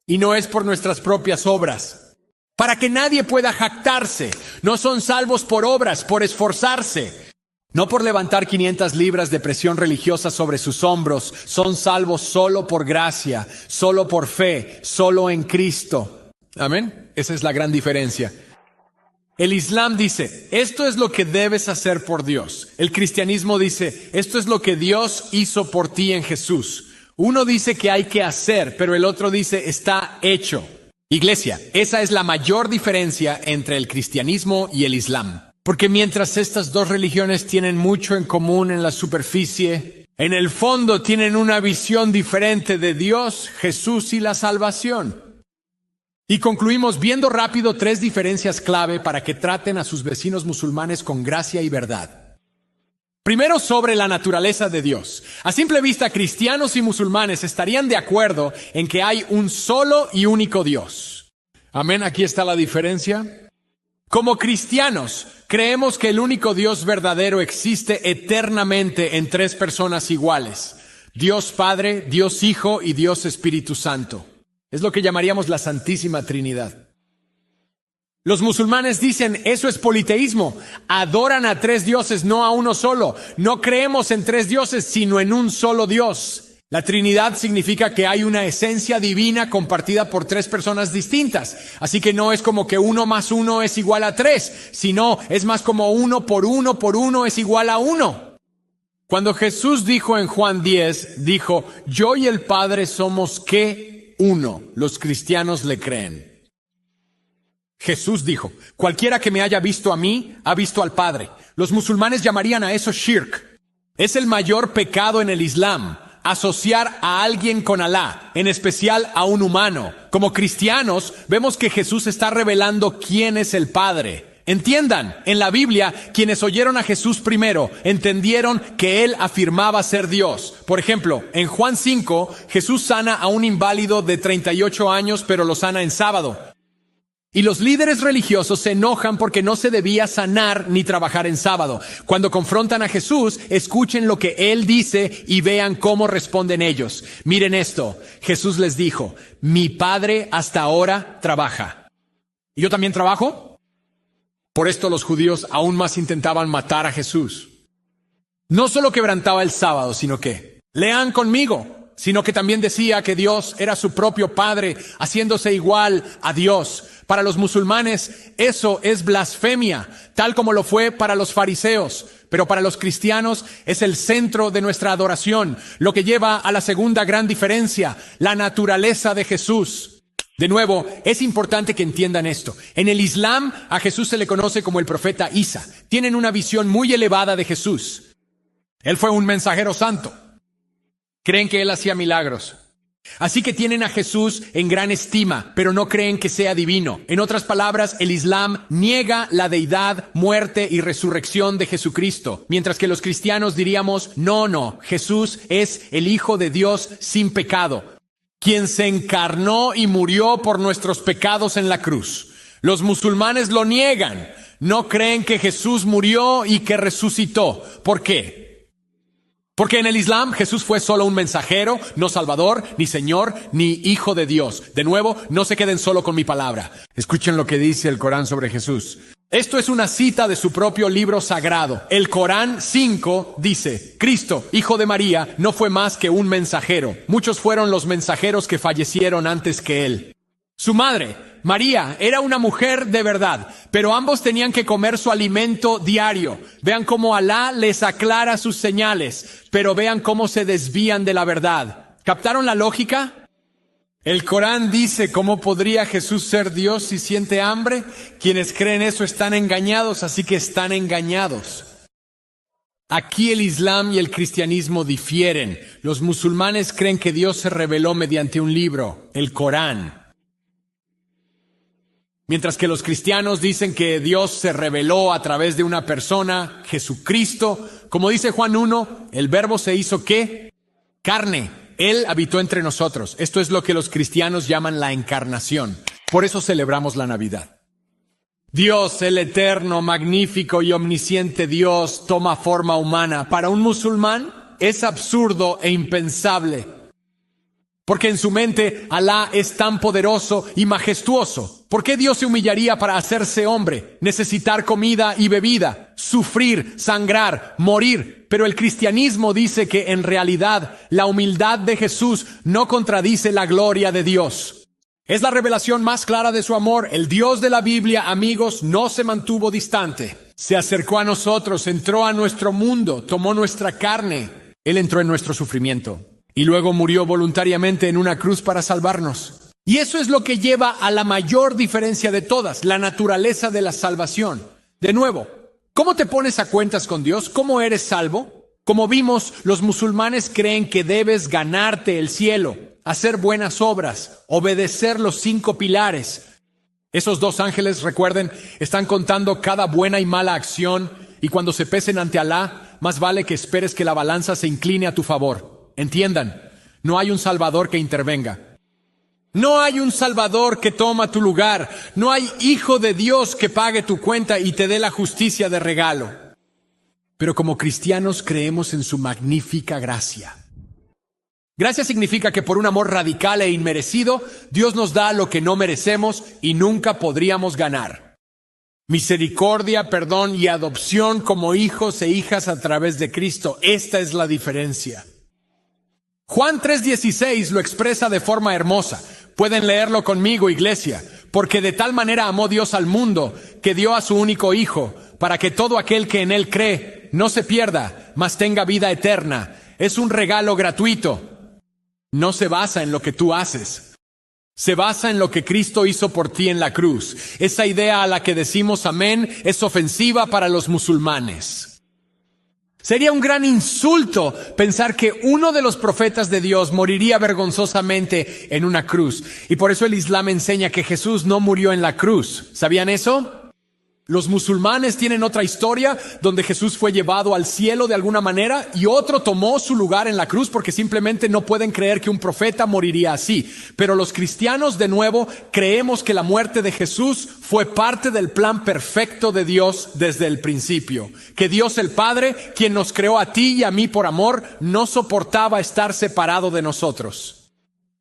y no es por nuestras propias obras, para que nadie pueda jactarse. No son salvos por obras, por esforzarse, no por levantar 500 libras de presión religiosa sobre sus hombros. Son salvos solo por gracia, solo por fe, solo en Cristo. Amén. Esa es la gran diferencia. El Islam dice, esto es lo que debes hacer por Dios. El cristianismo dice, esto es lo que Dios hizo por ti en Jesús. Uno dice que hay que hacer, pero el otro dice está hecho. Iglesia, esa es la mayor diferencia entre el cristianismo y el Islam. Porque mientras estas dos religiones tienen mucho en común en la superficie, en el fondo tienen una visión diferente de Dios, Jesús y la salvación. Y concluimos viendo rápido 3 diferencias clave para que traten a sus vecinos musulmanes con gracia y verdad. Primero, sobre la naturaleza de Dios. A simple vista, cristianos y musulmanes estarían de acuerdo en que hay un solo y único Dios. Amén, aquí está la diferencia. Como cristianos, creemos que el único Dios verdadero existe eternamente en 3 personas iguales. Dios Padre, Dios Hijo y Dios Espíritu Santo. Es lo que llamaríamos la Santísima Trinidad. Los musulmanes dicen, eso es politeísmo. Adoran a 3 dioses, no a uno solo. No creemos en 3 dioses, sino en un solo Dios. La Trinidad significa que hay una esencia divina compartida por 3 personas distintas. Así que no es como que 1 más 1 es igual a 3, sino es más como 1 por 1 por 1 es igual a 1. Cuando Jesús dijo en Juan 10, dijo, yo y el Padre somos ¿qué? Uno. Los cristianos le creen. Jesús dijo, cualquiera que me haya visto a mí, ha visto al Padre. Los musulmanes llamarían a eso shirk. Es el mayor pecado en el Islam, asociar a alguien con Alá, en especial a un humano. Como cristianos, vemos que Jesús está revelando quién es el Padre. Entiendan, en la Biblia, quienes oyeron a Jesús primero, entendieron que Él afirmaba ser Dios. Por ejemplo, en Juan 5, Jesús sana a un inválido de 38 años, pero lo sana en sábado. Y los líderes religiosos se enojan porque no se debía sanar ni trabajar en sábado. Cuando confrontan a Jesús, escuchen lo que Él dice y vean cómo responden ellos. Miren esto, Jesús les dijo, mi Padre hasta ahora trabaja. ¿Y yo también trabajo? Por esto los judíos aún más intentaban matar a Jesús. No solo quebrantaba el sábado, sino que, lean conmigo, sino que también decía que Dios era su propio Padre, haciéndose igual a Dios. Para los musulmanes, eso es blasfemia, tal como lo fue para los fariseos. Pero para los cristianos es el centro de nuestra adoración, lo que lleva a la segunda gran diferencia, la naturaleza de Jesús. De nuevo, es importante que entiendan esto. En el Islam, a Jesús se le conoce como el profeta Isa. Tienen una visión muy elevada de Jesús. Él fue un mensajero santo. Creen que Él hacía milagros. Así que tienen a Jesús en gran estima, pero no creen que sea divino. En otras palabras, el Islam niega la deidad, muerte y resurrección de Jesucristo, mientras que los cristianos diríamos, no, Jesús es el Hijo de Dios sin pecado, quien se encarnó y murió por nuestros pecados en la cruz. Los musulmanes lo niegan, no creen que Jesús murió y que resucitó. ¿Por qué? Porque en el Islam Jesús fue solo un mensajero, no salvador, ni señor, ni hijo de Dios. De nuevo, no se queden solo con mi palabra. Escuchen lo que dice el Corán sobre Jesús. Esto es una cita de su propio libro sagrado. El Corán 5 dice: Cristo, hijo de María, no fue más que un mensajero. Muchos fueron los mensajeros que fallecieron antes que él. Su madre, María, era una mujer de verdad, pero ambos tenían que comer su alimento diario. Vean cómo Alá les aclara sus señales, pero vean cómo se desvían de la verdad. ¿Captaron la lógica? El Corán dice: ¿cómo podría Jesús ser Dios si siente hambre? Quienes creen eso están engañados, así que están engañados. Aquí el Islam y el cristianismo difieren. Los musulmanes creen que Dios se reveló mediante un libro, el Corán. Mientras que los cristianos dicen que Dios se reveló a través de una persona, Jesucristo. Como dice Juan 1, el verbo se hizo ¿qué? Carne. Él habitó entre nosotros. Esto es lo que los cristianos llaman la encarnación. Por eso celebramos la Navidad. Dios, el eterno, magnífico y omnisciente Dios, toma forma humana. Para un musulmán es absurdo e impensable. Porque en su mente Alá es tan poderoso y majestuoso. ¿Por qué Dios se humillaría para hacerse hombre, necesitar comida y bebida, sufrir, sangrar, morir? Pero el cristianismo dice que en realidad la humildad de Jesús no contradice la gloria de Dios. Es la revelación más clara de su amor. El Dios de la Biblia, amigos, no se mantuvo distante. Se acercó a nosotros, entró a nuestro mundo, tomó nuestra carne. Él entró en nuestro sufrimiento. Y luego murió voluntariamente en una cruz para salvarnos. Y eso es lo que lleva a la mayor diferencia de todas, la naturaleza de la salvación. De nuevo, ¿cómo te pones a cuentas con Dios? ¿Cómo eres salvo? Como vimos, los musulmanes creen que debes ganarte el cielo, hacer buenas obras, obedecer los 5 pilares. Esos 2 ángeles, recuerden, están contando cada buena y mala acción, y cuando se pesen ante Alá, más vale que esperes que la balanza se incline a tu favor. Entiendan, no hay un Salvador que intervenga. No hay un Salvador que toma tu lugar. No hay Hijo de Dios que pague tu cuenta y te dé la justicia de regalo. Pero como cristianos creemos en su magnífica gracia. Gracia significa que por un amor radical e inmerecido, Dios nos da lo que no merecemos y nunca podríamos ganar. Misericordia, perdón y adopción como hijos e hijas a través de Cristo. Esta es la diferencia. Juan 3:16 lo expresa de forma hermosa. Pueden leerlo conmigo, iglesia. Porque de tal manera amó Dios al mundo, que dio a su único Hijo, para que todo aquel que en Él cree no se pierda, mas tenga vida eterna. Es un regalo gratuito. No se basa en lo que tú haces. Se basa en lo que Cristo hizo por ti en la cruz. Esa idea a la que decimos amén es ofensiva para los musulmanes. Sería un gran insulto pensar que uno de los profetas de Dios moriría vergonzosamente en una cruz. Y por eso el Islam enseña que Jesús no murió en la cruz. ¿Sabían eso? Los musulmanes tienen otra historia donde Jesús fue llevado al cielo de alguna manera y otro tomó su lugar en la cruz porque simplemente no pueden creer que un profeta moriría así. Pero los cristianos, de nuevo, creemos que la muerte de Jesús fue parte del plan perfecto de Dios desde el principio. Que Dios el Padre, quien nos creó a ti y a mí por amor, no soportaba estar separado de nosotros.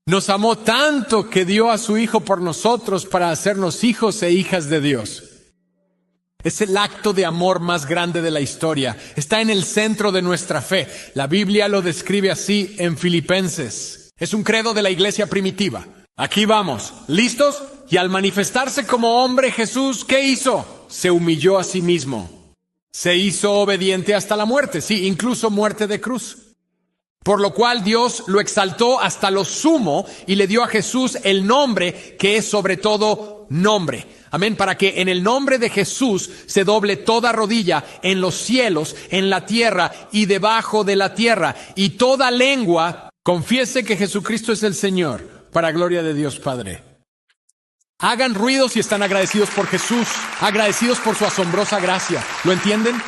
Nos amó tanto que dio a su Hijo por nosotros para hacernos hijos e hijas de Dios. Es el acto de amor más grande de la historia. Está en el centro de nuestra fe. La Biblia lo describe así en Filipenses. Es un credo de la iglesia primitiva. Aquí vamos. ¿Listos? Y al manifestarse como hombre Jesús, ¿qué hizo? Se humilló a sí mismo. Se hizo obediente hasta la muerte. Sí, incluso muerte de cruz. Por lo cual Dios lo exaltó hasta lo sumo y le dio a Jesús el nombre que es sobre todo nombre. Amén, para que en el nombre de Jesús se doble toda rodilla en los cielos, en la tierra y debajo de la tierra. Y toda lengua confiese que Jesucristo es el Señor, para gloria de Dios Padre. Hagan ruido si están agradecidos por Jesús, agradecidos por su asombrosa gracia. ¿Lo entienden?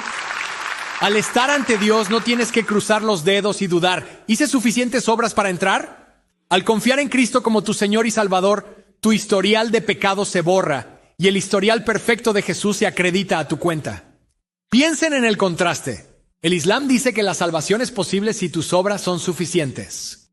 Al estar ante Dios no tienes que cruzar los dedos y dudar. ¿Hice suficientes obras para entrar? Al confiar en Cristo como tu Señor y Salvador, tu historial de pecado se borra y el historial perfecto de Jesús se acredita a tu cuenta. Piensen en el contraste. El Islam dice que la salvación es posible si tus obras son suficientes.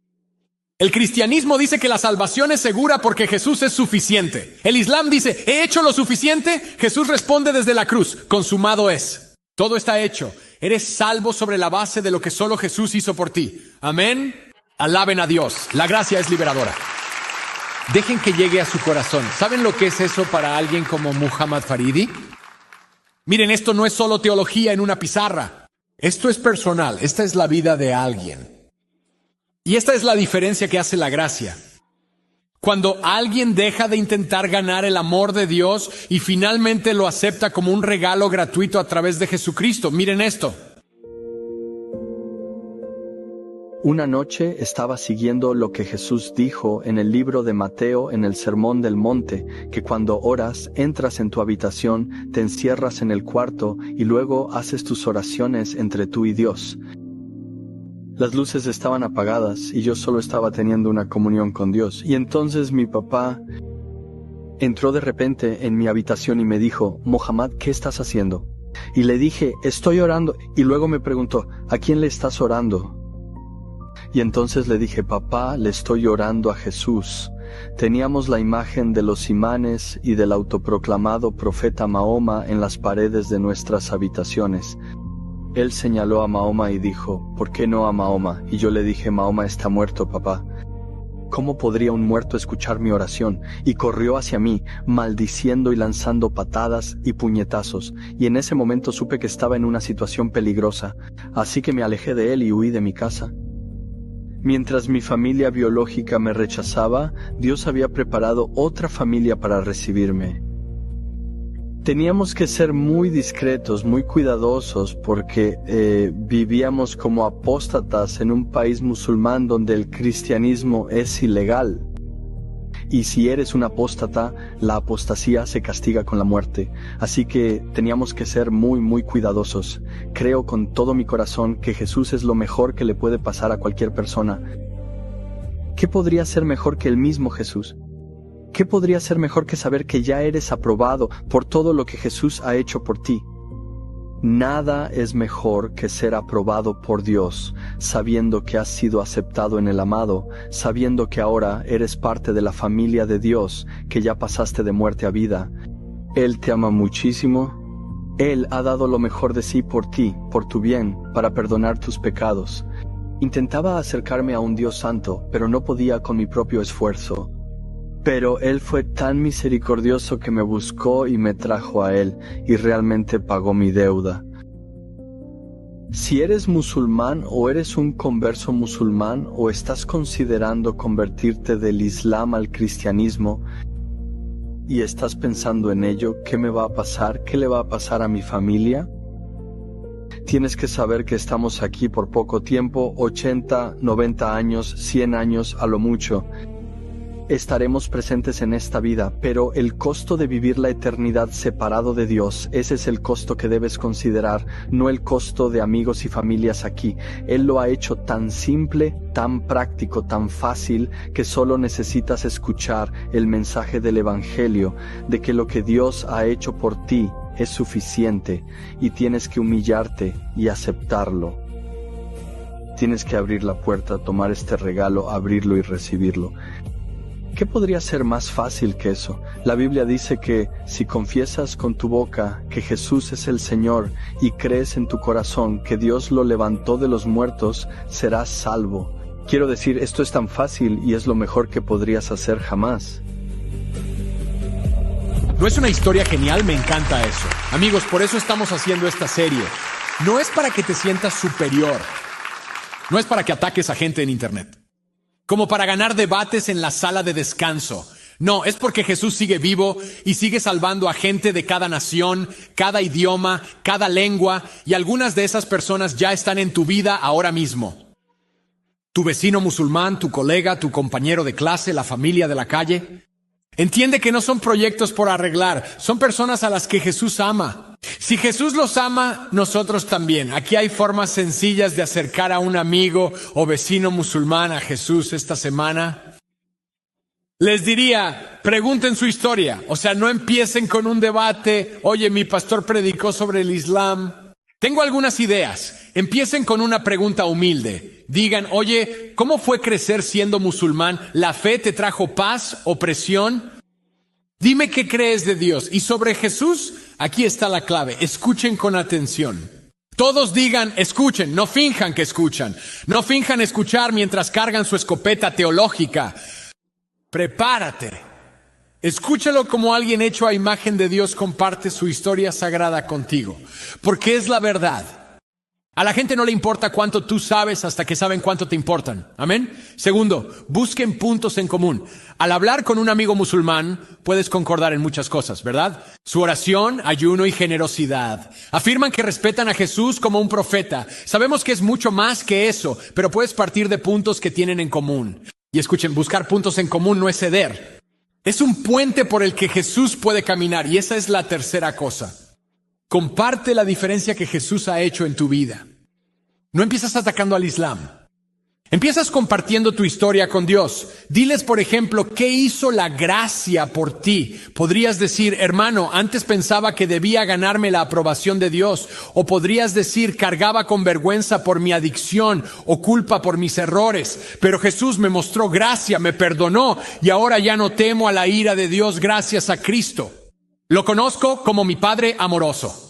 El cristianismo dice que la salvación es segura porque Jesús es suficiente. El Islam dice, ¿he hecho lo suficiente? Jesús responde desde la cruz, consumado es. Todo está hecho. Eres salvo sobre la base de lo que solo Jesús hizo por ti. Amén. Alaben a Dios. La gracia es liberadora. Dejen que llegue a su corazón. ¿Saben lo que es eso para alguien como Muhammad Faridi? Miren, esto no es solo teología en una pizarra. Esto es personal. Esta es la vida de alguien. Y esta es la diferencia que hace la gracia. Cuando alguien deja de intentar ganar el amor de Dios y finalmente lo acepta como un regalo gratuito a través de Jesucristo. Miren esto. Una noche estaba siguiendo lo que Jesús dijo en el libro de Mateo en el Sermón del Monte, que cuando oras, entras en tu habitación, te encierras en el cuarto y luego haces tus oraciones entre tú y Dios. Las luces estaban apagadas y yo solo estaba teniendo una comunión con Dios. Y entonces mi papá entró de repente en mi habitación y me dijo, Mohammad, ¿qué estás haciendo? Y le dije, estoy orando. Y luego me preguntó, ¿a quién le estás orando? Y entonces le dije, papá, le estoy orando a Jesús. Teníamos la imagen de los imanes y del autoproclamado profeta Mahoma en las paredes de nuestras habitaciones. Él señaló a Mahoma y dijo, ¿por qué no a Mahoma? Y yo le dije, Mahoma está muerto, papá. ¿Cómo podría un muerto escuchar mi oración? Y corrió hacia mí, maldiciendo y lanzando patadas y puñetazos, y en ese momento supe que estaba en una situación peligrosa, así que me alejé de él y huí de mi casa. Mientras mi familia biológica me rechazaba, Dios había preparado otra familia para recibirme. Teníamos que ser muy discretos, muy cuidadosos, porque vivíamos como apóstatas en un país musulmán donde el cristianismo es ilegal. Y si eres un apóstata, la apostasía se castiga con la muerte. Así que teníamos que ser muy, muy cuidadosos. Creo con todo mi corazón que Jesús es lo mejor que le puede pasar a cualquier persona. ¿Qué podría ser mejor que el mismo Jesús? ¿Qué podría ser mejor que saber que ya eres aprobado por todo lo que Jesús ha hecho por ti? Nada es mejor que ser aprobado por Dios, sabiendo que has sido aceptado en el amado, sabiendo que ahora eres parte de la familia de Dios, que ya pasaste de muerte a vida. Él te ama muchísimo. Él ha dado lo mejor de sí por ti, por tu bien, para perdonar tus pecados. Intentaba acercarme a un Dios santo, pero no podía con mi propio esfuerzo. Pero Él fue tan misericordioso que me buscó y me trajo a Él, y realmente pagó mi deuda. Si eres musulmán o eres un converso musulmán o estás considerando convertirte del Islam al cristianismo y estás pensando en ello, ¿qué me va a pasar? ¿Qué le va a pasar a mi familia? Tienes que saber que estamos aquí por poco tiempo, 80, 90 años, 100 años a lo mucho. Estaremos presentes en esta vida, pero el costo de vivir la eternidad separado de Dios, ese es el costo que debes considerar, no el costo de amigos y familias aquí. Él lo ha hecho tan simple, tan práctico, tan fácil, que solo necesitas escuchar el mensaje del Evangelio, de que lo que Dios ha hecho por ti es suficiente, y tienes que humillarte y aceptarlo. Tienes que abrir la puerta, tomar este regalo, abrirlo y recibirlo. ¿Qué podría ser más fácil que eso? La Biblia dice que si confiesas con tu boca que Jesús es el Señor y crees en tu corazón que Dios lo levantó de los muertos, serás salvo. Quiero decir, esto es tan fácil y es lo mejor que podrías hacer jamás. ¿No es una historia genial? Me encanta eso. Amigos, por eso estamos haciendo esta serie. No es para que te sientas superior. No es para que ataques a gente en internet. Como para ganar debates en la sala de descanso. No, es porque Jesús sigue vivo y sigue salvando a gente de cada nación, cada idioma, cada lengua, y algunas de esas personas ya están en tu vida ahora mismo. Tu vecino musulmán, tu colega, tu compañero de clase, la familia de la calle. Entiende que no son proyectos por arreglar, son personas a las que Jesús ama. Si Jesús los ama, nosotros también. Aquí hay formas sencillas de acercar a un amigo o vecino musulmán a Jesús esta semana. Les diría, pregunten su historia. O sea, no empiecen con un debate. Oye, mi pastor predicó sobre el Islam. Tengo algunas ideas. Empiecen con una pregunta humilde. Digan, oye, ¿cómo fue crecer siendo musulmán? ¿La fe te trajo paz o presión? Dime qué crees de Dios. Y sobre Jesús, aquí está la clave. Escuchen con atención. Todos digan, escuchen, no finjan que escuchan. No finjan escuchar mientras cargan su escopeta teológica. Prepárate. Escúchalo como alguien hecho a imagen de Dios comparte su historia sagrada contigo. Porque es la verdad. A la gente no le importa cuánto tú sabes hasta que saben cuánto te importan. ¿Amén? Segundo, busquen puntos en común. Al hablar con un amigo musulmán, puedes concordar en muchas cosas, ¿verdad? Su oración, ayuno y generosidad. Afirman que respetan a Jesús como un profeta. Sabemos que es mucho más que eso, pero puedes partir de puntos que tienen en común. Y escuchen, buscar puntos en común no es ceder. Es un puente por el que Jesús puede caminar. Y esa es la tercera cosa. Comparte la diferencia que Jesús ha hecho en tu vida. No empiezas atacando al Islam. Empiezas compartiendo tu historia con Dios. Diles, por ejemplo, ¿qué hizo la gracia por ti? Podrías decir, hermano, antes pensaba que debía ganarme la aprobación de Dios. O podrías decir, cargaba con vergüenza por mi adicción o culpa por mis errores. Pero Jesús me mostró gracia, me perdonó y ahora ya no temo a la ira de Dios gracias a Cristo. Lo conozco como mi Padre amoroso.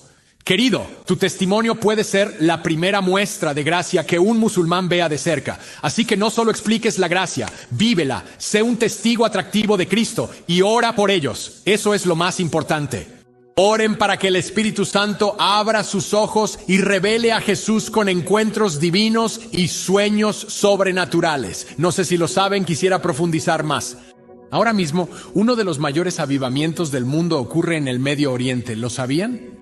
Querido, tu testimonio puede ser la primera muestra de gracia que un musulmán vea de cerca. Así que no solo expliques la gracia, vívela, sé un testigo atractivo de Cristo y ora por ellos. Eso es lo más importante. Oren para que el Espíritu Santo abra sus ojos y revele a Jesús con encuentros divinos y sueños sobrenaturales. No sé si lo saben, quisiera profundizar más. Ahora mismo, uno de los mayores avivamientos del mundo ocurre en el Medio Oriente. ¿Lo sabían?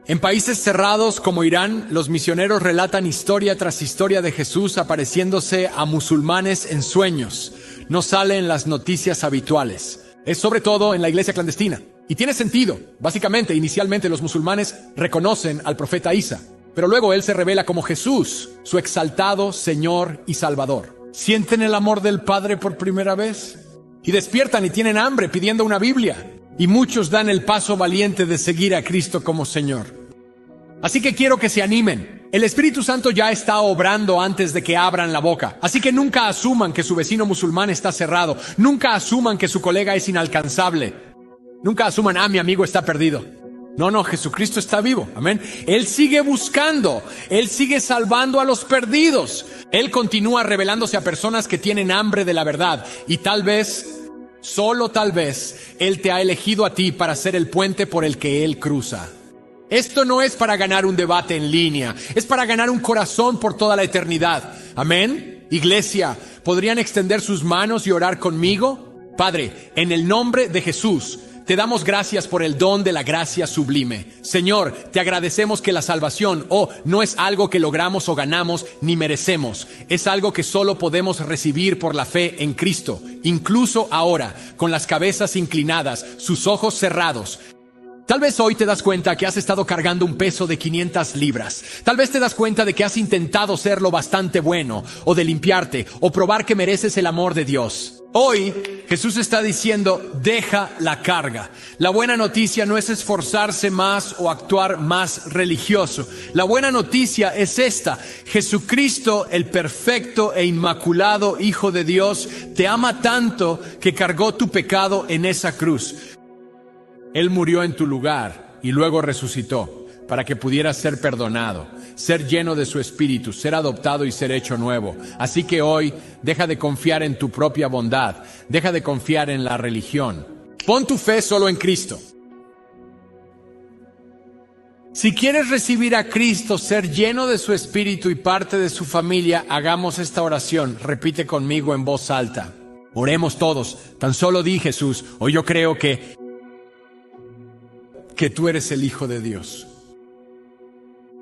En países cerrados como Irán, los misioneros relatan historia tras historia de Jesús apareciéndose a musulmanes en sueños. No sale en las noticias habituales. Es sobre todo en la iglesia clandestina. Y tiene sentido. Básicamente, inicialmente los musulmanes reconocen al profeta Isa. Pero luego él se revela como Jesús, su exaltado Señor y Salvador. ¿Sienten el amor del Padre por primera vez? Y despiertan y tienen hambre pidiendo una Biblia. Y muchos dan el paso valiente de seguir a Cristo como Señor. Así que quiero que se animen. El Espíritu Santo ya está obrando antes de que abran la boca. Así que nunca asuman que su vecino musulmán está cerrado. Nunca asuman que su colega es inalcanzable. Nunca asuman, mi amigo está perdido. No, Jesucristo está vivo. Amén. Él sigue buscando. Él sigue salvando a los perdidos. Él continúa revelándose a personas que tienen hambre de la verdad. Y tal vez, solo tal vez, Él te ha elegido a ti para ser el puente por el que Él cruza. Esto no es para ganar un debate en línea, es para ganar un corazón por toda la eternidad. Amén. Iglesia, ¿podrían extender sus manos y orar conmigo? Padre, en el nombre de Jesús, te damos gracias por el don de la gracia sublime. Señor, te agradecemos que la salvación, no es algo que logramos o ganamos ni merecemos. Es algo que solo podemos recibir por la fe en Cristo. Incluso ahora, con las cabezas inclinadas, sus ojos cerrados. Tal vez hoy te das cuenta que has estado cargando un peso de 500 libras. Tal vez te das cuenta de que has intentado ser lo bastante bueno, o de limpiarte, o probar que mereces el amor de Dios. Hoy, Jesús está diciendo, deja la carga. La buena noticia no es esforzarse más o actuar más religioso. La buena noticia es esta. Jesucristo, el perfecto e inmaculado Hijo de Dios, te ama tanto que cargó tu pecado en esa cruz. Él murió en tu lugar y luego resucitó para que pudieras ser perdonado, ser lleno de su Espíritu, ser adoptado y ser hecho nuevo. Así que hoy, deja de confiar en tu propia bondad, deja de confiar en la religión. Pon tu fe solo en Cristo. Si quieres recibir a Cristo, ser lleno de su Espíritu y parte de su familia, hagamos esta oración. Repite conmigo en voz alta. Oremos todos. Tan solo di, Jesús, hoy yo creo que tú eres el Hijo de Dios.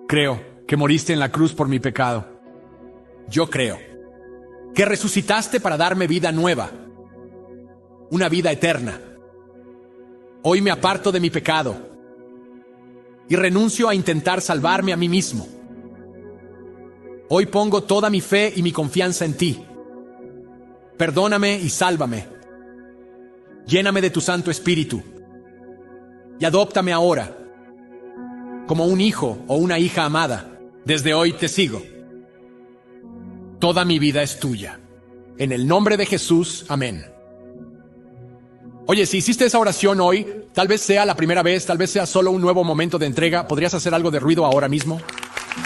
Creo que moriste en la cruz por mi pecado. Yo creo que resucitaste para darme vida nueva, una vida eterna. Hoy me aparto de mi pecado y renuncio a intentar salvarme a mí mismo. Hoy pongo toda mi fe y mi confianza en ti. Perdóname y sálvame. Lléname de tu Santo Espíritu y adóptame ahora como un hijo o una hija amada. Desde hoy te sigo. Toda mi vida es tuya. En el nombre de Jesús, amén. Oye, si hiciste esa oración hoy, tal vez sea la primera vez, tal vez sea solo un nuevo momento de entrega, ¿podrías hacer algo de ruido ahora mismo?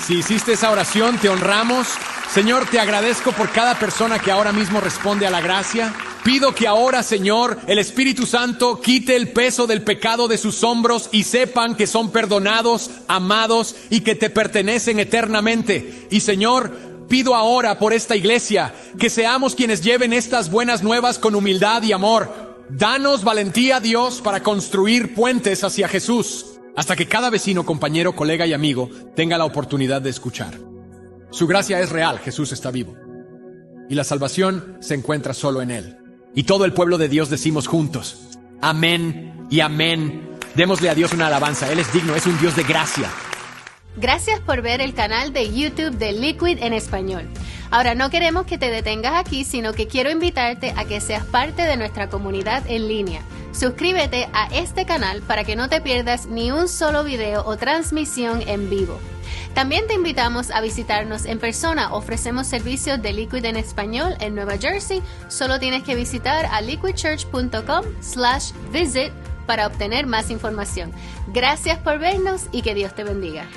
Si hiciste esa oración, te honramos. Señor, te agradezco por cada persona que ahora mismo responde a la gracia. Pido que ahora, Señor, el Espíritu Santo quite el peso del pecado de sus hombros y sepan que son perdonados, amados y que te pertenecen eternamente. Y Señor, pido ahora por esta iglesia que seamos quienes lleven estas buenas nuevas con humildad y amor. Danos valentía, Dios, para construir puentes hacia Jesús, hasta que cada vecino, compañero, colega y amigo tenga la oportunidad de escuchar. Su gracia es real, Jesús está vivo. Y la salvación se encuentra solo en Él. Y todo el pueblo de Dios decimos juntos, amén y amén. Démosle a Dios una alabanza, Él es digno, es un Dios de gracia. Gracias por ver el canal de YouTube de Liquid en español. Ahora, no queremos que te detengas aquí, sino que quiero invitarte a que seas parte de nuestra comunidad en línea. Suscríbete a este canal para que no te pierdas ni un solo video o transmisión en vivo. También te invitamos a visitarnos en persona. Ofrecemos servicios de Liquid en español en Nueva Jersey. Solo tienes que visitar a liquidchurch.com/visit para obtener más información. Gracias por vernos y que Dios te bendiga.